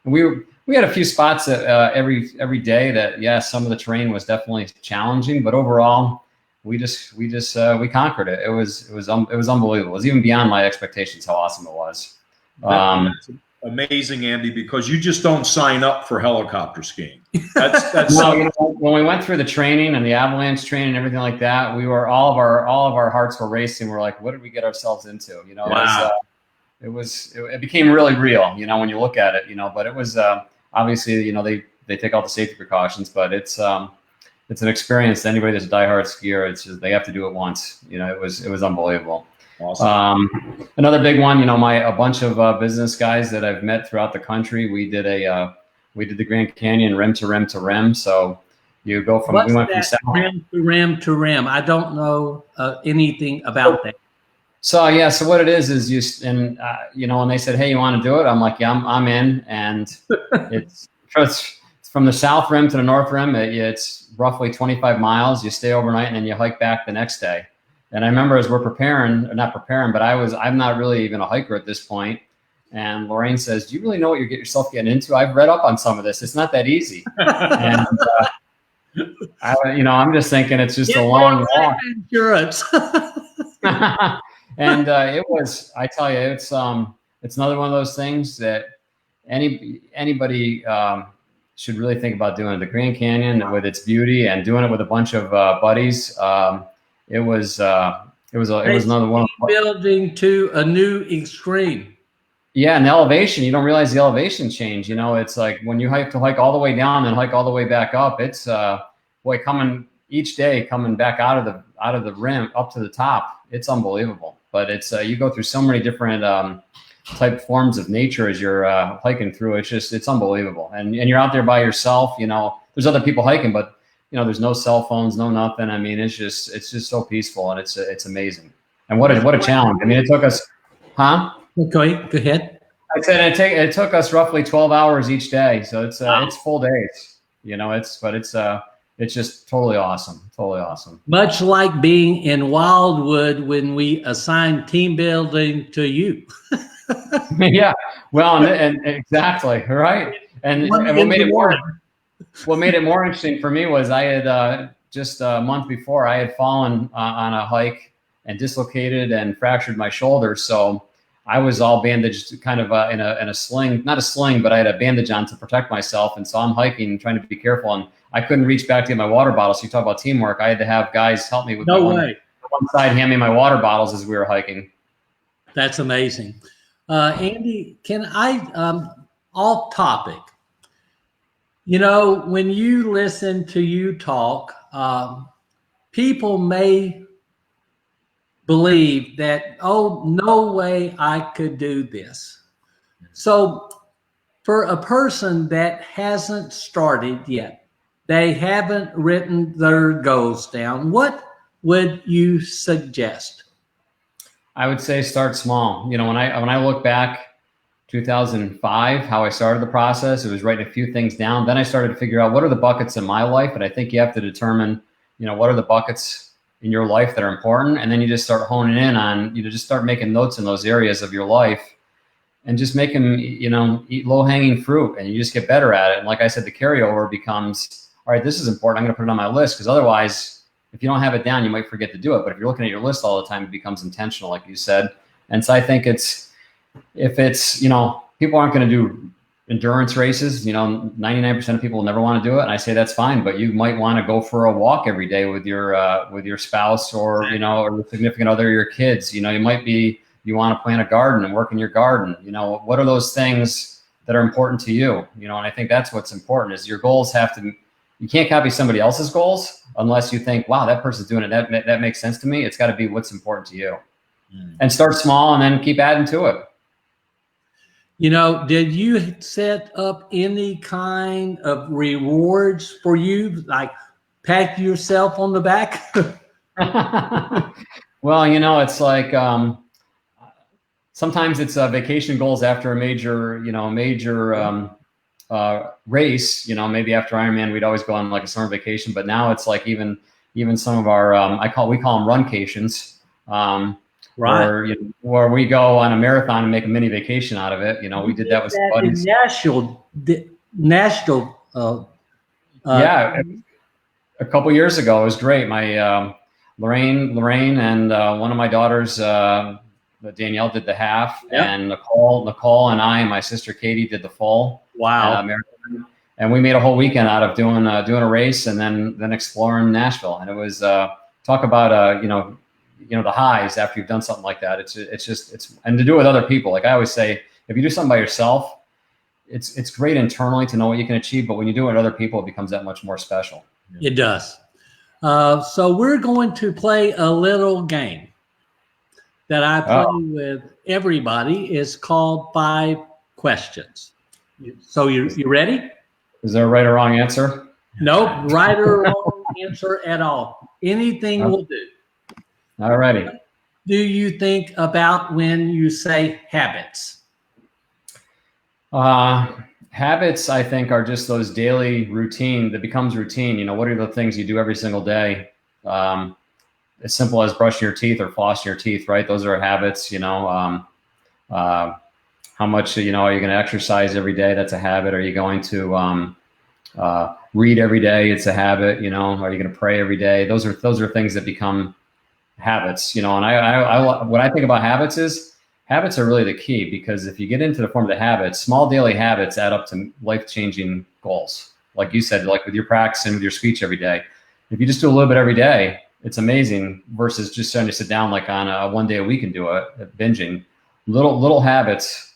we had a few spots that every day that some of the terrain was definitely challenging, but overall we conquered it. It was unbelievable. It was even beyond my expectations how awesome it was. That's amazing, Andy, because you just don't sign up for helicopter skiing. That's no, you know, when we went through the training and the avalanche training and everything like that, we were all of our hearts were racing. We're like, what did we get ourselves into? You know, wow. It became really real, you know, when you look at it, you know, but it was obviously, you know, they take all the safety precautions, but it's an experience. Anybody that's a diehard skier, it's just, they have to do it once. You know, it was unbelievable. Awesome. Another big one, you know, a bunch of business guys that I've met throughout the country. We did the Grand Canyon rim to rim to rim. So you go from What's we went that, from south rim to rim to rim. I don't know anything about that. So what it is you know, when they said, hey, you want to do it? I'm like, yeah, I'm in. And it's from the south rim to the north rim. It's roughly 25 miles. You stay overnight and then you hike back the next day. And I remember as we're not preparing, but I'm not really even a hiker at this point. And Lorraine says, do you really know what you're getting yourself into? I've read up on some of this. It's not that easy. And, I'm just thinking it's just a long walk. Insurance. And I tell you, it's another one of those things that anybody should really think about doing. The Grand Canyon with its beauty and doing it with a bunch of buddies. It was another one. Building to a new extreme. Yeah, and the elevation, you don't realize the elevation change. You know, it's like when you have to hike all the way down and hike all the way back up. It's coming each day, coming back out of the rim up to the top. It's unbelievable. But it's you go through so many different type forms of nature as you're hiking through. It's unbelievable. And you're out there by yourself. You know, there's other people hiking, but you know, there's no cell phones, no nothing. I mean, it's just so peaceful and it's amazing. And what a challenge. I mean, it took us, huh? Go ahead. I said it took us roughly 12 hours each day. So it's full days, you know, it's just totally awesome. Totally awesome. Much like being in Wildwood when we assigned team building to you. Yeah. Well, and exactly. Right. And what made it more interesting for me was I had just a month before I had fallen on a hike and dislocated and fractured my shoulder. So I was all bandaged kind of in a sling, not a sling, but I had a bandage on to protect myself. And so I'm hiking, trying to be careful. And I couldn't reach back to get my water bottle. So you talk about teamwork. I had to have guys help me with one side, hand me my water bottles as we were hiking. That's amazing. Andy, can I, off topic, you know, when you listen to you talk, people may believe that, oh, no way I could do this. So for a person that hasn't started yet, they haven't written their goals down, what would you suggest? I would say start small. You know, when I look back 2005, how I started the process, it was writing a few things down. Then I started to figure out what are the buckets in my life. And I think you have to determine, you know, what are the buckets in your life that are important. And then you just start honing in on, you know, just start making notes in those areas of your life and just make them, you know, eat low hanging fruit and you just get better at it. And like I said, the carryover becomes, all right, this is important. I'm going to put it on my list because otherwise, if you don't have it down, you might forget to do it. But if you're looking at your list all the time, it becomes intentional, like you said. And so I think if it's, you know, people aren't going to do endurance races, you know, 99% of people will never want to do it. And I say that's fine, but you might want to go for a walk every day with your spouse or, you know, or the significant other, your kids. You know, you want to plant a garden and work in your garden. You know, what are those things that are important to you? You know, and I think that's what's important is your goals you can't copy somebody else's goals unless you think, wow, that person's doing it. That makes sense to me. It's got to be what's important to you. And start small and then keep adding to it. You know, did you set up any kind of rewards for you? Like, pat yourself on the back? Well, it's like sometimes it's vacation goals after a major race. Maybe after Ironman, we'd always go on like a summer vacation, but now it's like even some of our we call them runcations. Right. Where we go on a marathon and make a mini vacation out of it. We did that with some buddies. National. Yeah, a couple years ago, it was great. My Lorraine, and one of my daughters, Danielle, did the half, Yep. and Nicole, and I and my sister Katie did the full. Wow. Marathon. And we made a whole weekend out of doing a race and then exploring Nashville. And it was talk about the highs after you've done something like that. It's and to do it with other people. Like I always say, if you do something by yourself, it's great internally to know what you can achieve, but when you do it with other people, it becomes that much more special. It does. So we're going to play a little game that I play with everybody. It's called 5 Questions. So you ready? Is there a right or wrong answer? Nope, right or wrong answer at all. Anything will do. All righty. Do you think about when you say habits? Habits, I think, are just those daily routine that becomes routine. What are the things you do every single day? As simple as brushing your teeth or flossing your teeth, right? Those are habits. How much, are you going to exercise every day? That's a habit. Are you going to read every day? It's a habit. Are you going to pray every day? Those are things that become habits. And I what I think about habits is habits are really the key, because if you get into the form of the habits, small daily habits add up to life-changing goals. Like you said, like with your practice and with your speech every day. If you just do a little bit every day, it's amazing, versus just starting to sit down like on a 1 day a week and do it, binging. Little habits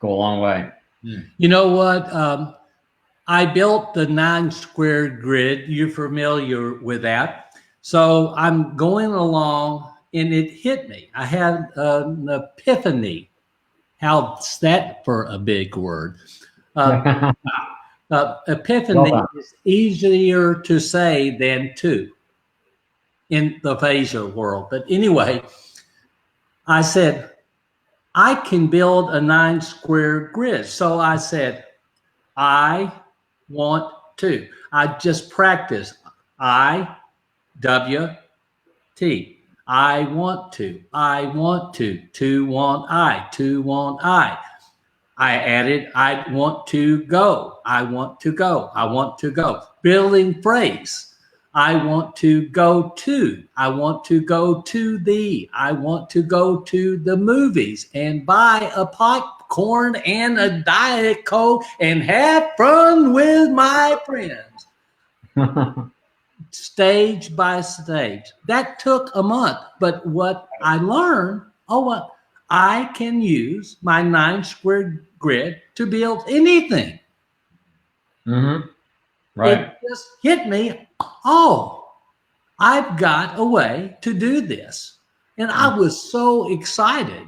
go a long way. You know what? I built the 9-square grid. You're familiar with that. So I'm going along and it hit me. I had an epiphany. How's that for a big word? Epiphany is easier to say than to in the aphasia world. But anyway, I said, I can build a 9-square grid. So I said, I want to. I just practiced. I-W-T. I want to. I want to. To want I. To want I. I added, I want to go. I want to go. I want to go. Building phrase. I want to go to. I want to go to the. I want to go to the movies and buy a popcorn and a Diet Coke and have fun with my friends. Stage by stage. That took a month. But what I learned, I can use my 9-square grid to build anything. Mm-hmm. Right. It just hit me. Oh, I've got a way to do this. And I was so excited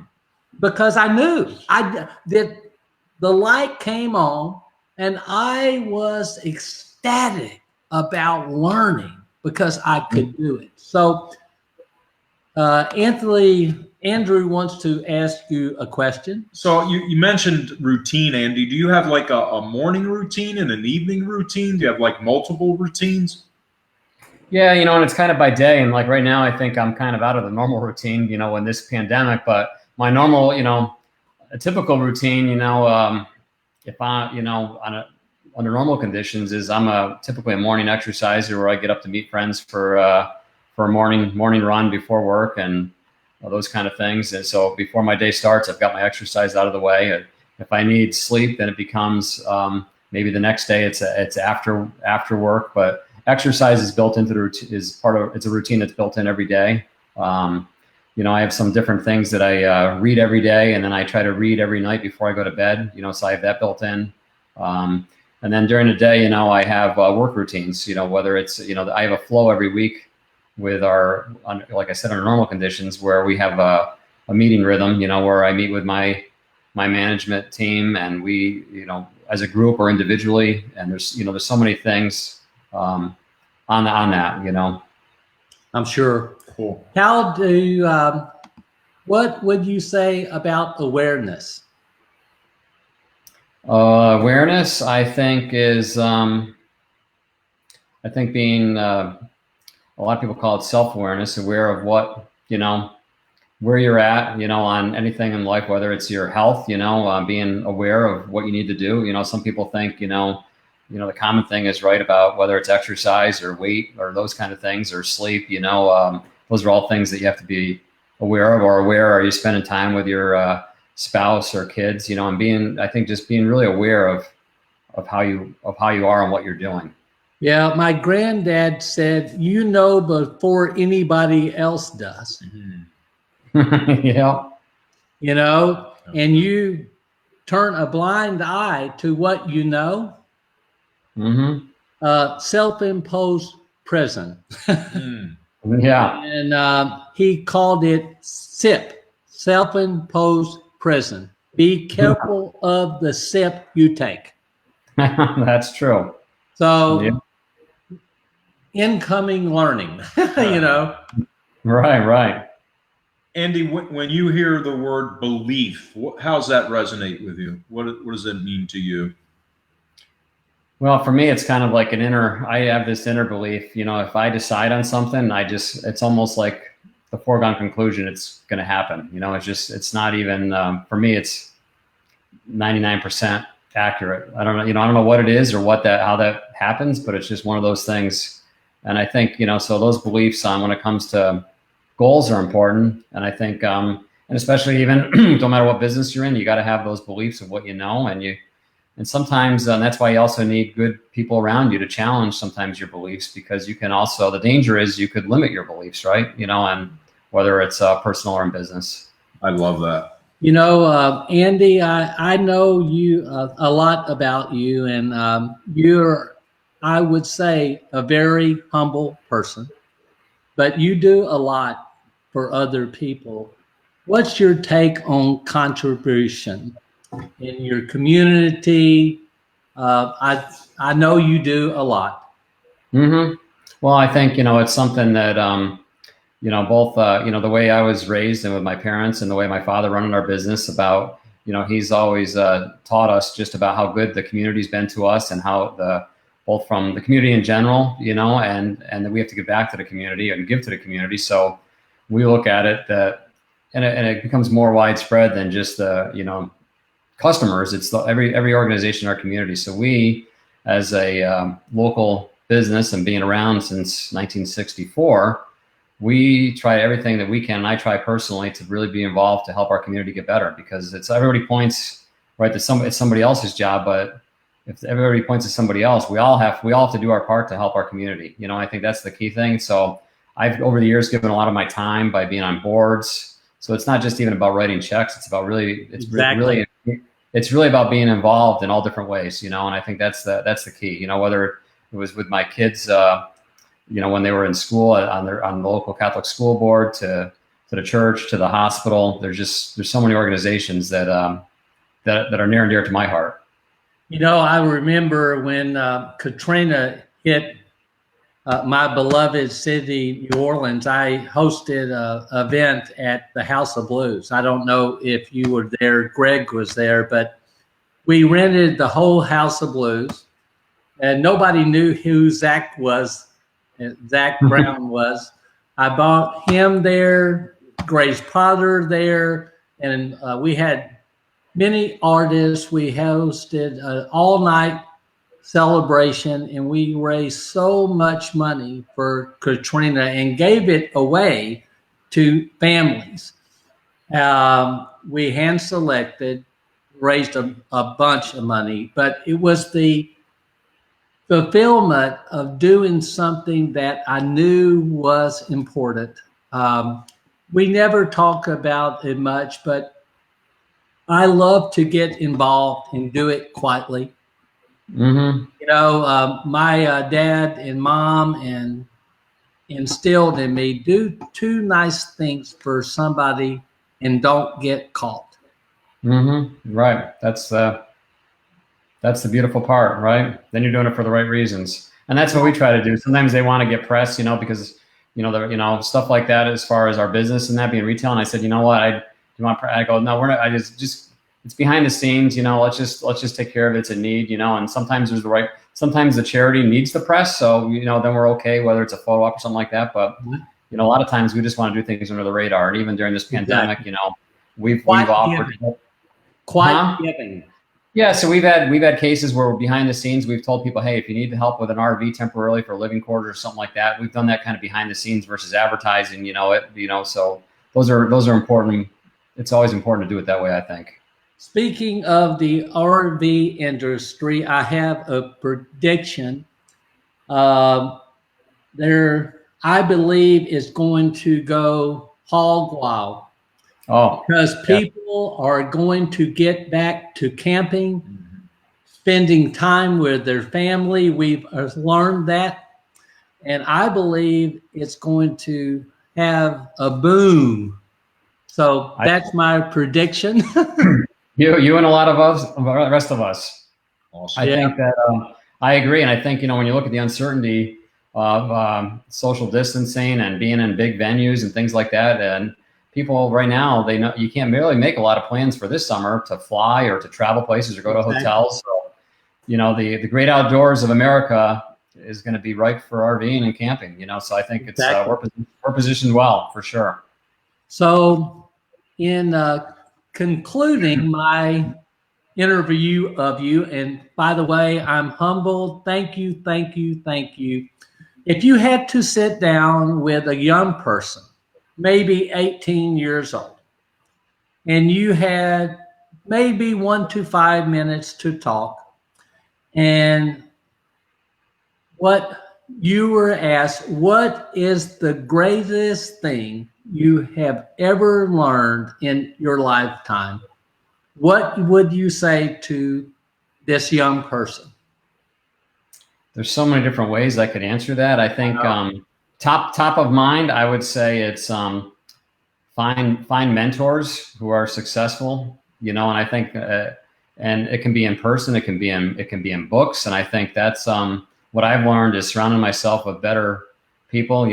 because I knew that the light came on and I was ecstatic about learning because I could do it. So Andrew wants to ask you a question. So you mentioned routine, Andy. Do you have like a morning routine and an evening routine? Do you have like multiple routines? Yeah, and it's kind of by day. And like right now, I think I'm kind of out of the normal routine, in this pandemic. But my normal, a typical routine, if I, under normal conditions, is I'm typically a morning exerciser where I get up to meet friends for a morning run before work and those kind of things. And so before my day starts, I've got my exercise out of the way. If I need sleep, then it becomes maybe the next day. It's after work, but exercise is built into the routine. It's a routine that's built in every day. I have some different things that I read every day, and then I try to read every night before I go to bed. So I have that built in. And then during the day, I have work routines. Whether it's I have a flow every week with like I said, under normal conditions, where we have a meeting rhythm. Where I meet with my management team, and we as a group or individually, and there's so many things on that, you know. I'm sure. Cool. How do, what would you say about awareness? Awareness, I think, is, I think being, a lot of people call it self-awareness, aware of what, you know, where you're at, you know, on anything in life, whether it's your health, you know, being aware of what you need to do. You know, some people think, you know, the common thing is right about whether it's exercise or weight or those kind of things or sleep, you know, those are all things that you have to be aware of, or aware, are you spending time with your spouse or kids, you know, and I think just being really aware of how you are and what you're doing. Yeah, my granddad said, you know, before anybody else does. Yeah. You know, and you turn a blind eye to what you know. Self-imposed prison. Yeah. And he called it SIP, self-imposed prison. Be careful of the sip you take. That's true. So, yeah. Incoming learning, you know. Right. Andy, when you hear the word belief, how does that resonate with you? What does that mean to you? Well, for me, it's kind of like I have this inner belief, you know, if I decide on something, it's almost like the foregone conclusion, it's going to happen. You know, it's not even, for me, it's 99% accurate. I don't know what it is or how that happens, but it's just one of those things. And I think, you know, so those beliefs when it comes to goals are important. And I think, and especially even no matter what business you're in, you got to have those beliefs of what you know, and sometimes that's why you also need good people around you to challenge sometimes your beliefs, because you can also, the danger is you could limit your beliefs, right? You know, and whether it's personal or in business. I love that. You know, Andy, I know you a lot about you, and you're, I would say, a very humble person, but you do a lot for other people. What's your take on contribution in your community? I know you do a lot. Well, I think, you know, it's something that, you know, both, you know, the way I was raised and with my parents and the way my father running our business about, you know, he's always taught us just about how good the community's been to us, and how both from the community in general, you know, and that we have to give back to the community and give to the community. So we look at it that, and it becomes more widespread than just the, you know, customers. It's every organization in our community. So we, as a local business and being around since 1964, we try everything that we can, and I try personally to really be involved to help our community get better, because everybody points right that it's somebody else's job, but if everybody points to somebody else, we all have to do our part to help our community. You know, I think that's the key thing. So I've over the years given a lot of my time by being on boards. So it's not just even about writing checks. It's about it's really about being involved in all different ways, you know, and I think that's the key, you know, whether it was with my kids, you know, when they were in school on the local Catholic school board, to the church, to the hospital. There's so many organizations that are near and dear to my heart. You know, I remember when Katrina hit my beloved city, New Orleans, I hosted an event at the House of Blues. I don't know if you were there, Greg was there, but we rented the whole House of Blues, and nobody knew who Zach Brown was. I bought him there, Grace Potter there, and we had many artists. We hosted an all-night celebration, and we raised so much money for Katrina and gave it away to families. We hand-selected, raised a bunch of money, but it was the fulfillment of doing something that I knew was important. We never talk about it much, but I love to get involved and do it quietly. You know, my dad and mom instilled in me, do two nice things for somebody and don't get caught. Right. That's the beautiful part, right? Then you're doing it for the right reasons. And that's what we try to do. Sometimes they want to get press, because, stuff like that as far as our business and that being retail. And I said, you know what, I go, no, we're not, I just, it's behind the scenes, let's just take care of it. It's a need, and sometimes sometimes the charity needs the press. So, then we're okay, whether it's a photo op or something like that. But, a lot of times we just want to do things under the radar. And even during this pandemic, we've offered. Quite giving. Yeah, so we've had cases where we're behind the scenes. We've told people, hey, if you need help with an RV temporarily for living quarters or something like that, we've done that kind of behind the scenes versus advertising. So those are important. It's always important to do it that way, I think. Speaking of the RV industry, I have a prediction. I believe is going to go hog wild. Oh, because people are going to get back to camping, spending time with their family. We've learned that. And I believe it's going to have a boom. So that's my prediction. You and a lot of us, the rest of us. Awesome. I think that I agree. And I think, when you look at the uncertainty of social distancing and being in big venues and things like that, and people right now, they know you can't really make a lot of plans for this summer to fly or to travel places or go to hotels. So, the great outdoors of America is going to be ripe for RVing and camping, so I think it's we're positioned well for sure. So in concluding my interview of you, and by the way, I'm humbled. Thank you. If you had to sit down with a young person, maybe 18 years old, and you had maybe 1 to 5 minutes to talk, and what you were asked, what is the greatest thing you have ever learned in your lifetime? What would you say to this young person? There's so many different ways I could answer that. I think top of mind, I would say it's find mentors who are successful, and I think and it can be in person, it can be in books, and I think that's what I've learned is surrounding myself with better people.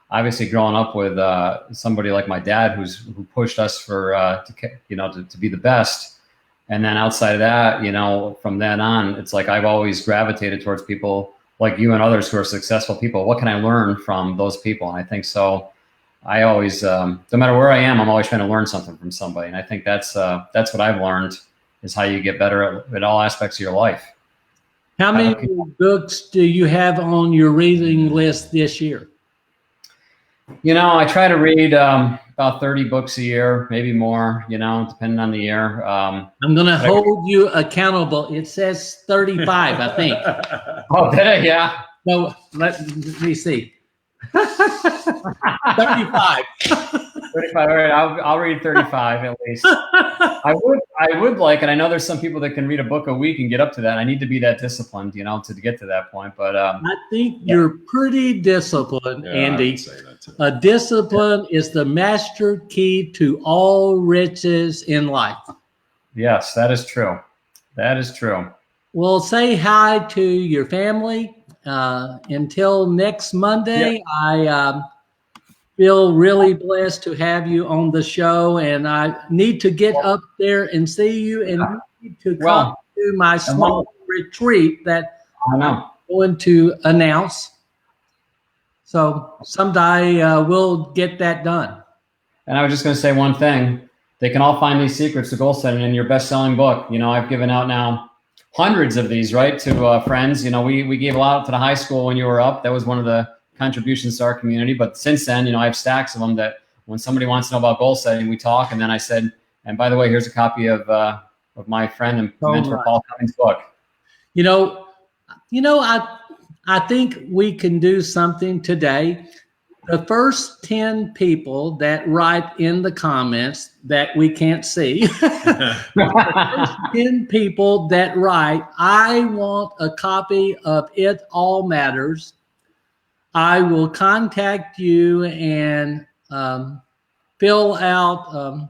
Obviously growing up with somebody like my dad who pushed us to be the best. And then outside of that, from then on, it's like I've always gravitated towards people like you and others who are successful people. What can I learn from those people? And I think so. I always, no matter where I am, I'm always trying to learn something from somebody. And I think that's what I've learned is how you get better at all aspects of your life. How many books do you have on your reading list this year? I try to read about 30 books a year, maybe more, depending on the year. I'm going to hold you accountable. It says 35, I think. Oh, did it? Yeah. So let me see. 35. 35. All right, I'll read 35 at least. I would like, and I know there's some people that can read a book a week and get up to that. I need to be that disciplined, to get to that point. But I think you're pretty disciplined, Andy. I would say that too. A discipline is the master key to all riches in life. Yes, that is true. That is true. Well, say hi to your family. Until next Monday, I feel really blessed to have you on the show, and I need to get up there and see you, and you need to come to my small retreat that I'm going to announce. So someday we'll get that done. And I was just going to say one thing. They can all find these secrets to goal setting in your best-selling book. I've given out now hundreds of these, right, to friends. We gave a lot to the high school when you were up. That was one of the contributions to our community. But since then, I have stacks of them that when somebody wants to know about goal setting, we talk. And then I said, and by the way, here's a copy of my friend and mentor Paul Cummings' book. I think we can do something today. The first 10 people that write in the comments that we can't see, the first 10 people that write, I want a copy of It All Matters, I will contact you and fill out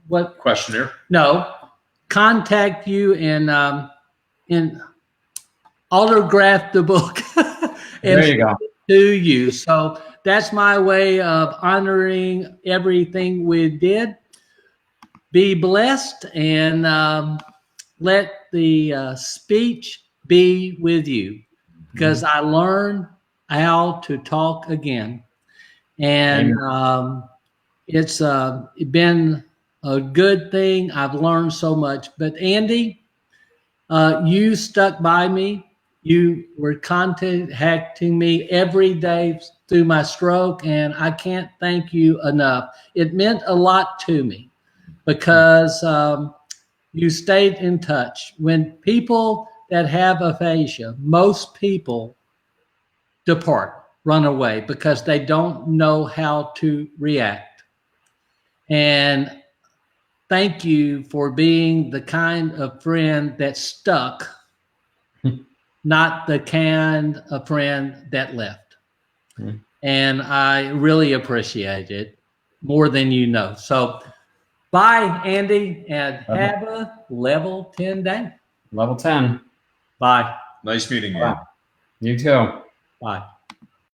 what questionnaire? No, contact you and autograph the book and There you go. to you. So that's my way of honoring everything we did. Be blessed, and let the speech be with you, because I learned how to talk again. And it's been a good thing. I've learned so much. But Andy, you stuck by me. You were contacting me every day through my stroke, and I can't thank you enough. It meant a lot to me, because you stayed in touch. When people that have aphasia, most people depart, run away, because they don't know how to react. And thank you for being the kind of friend that stuck, not the kind of friend that left. And I really appreciate it more than you know. So bye, Andy, and have a level 10 day. Level 10. Bye. Nice meeting you. Bye. You too. Bye.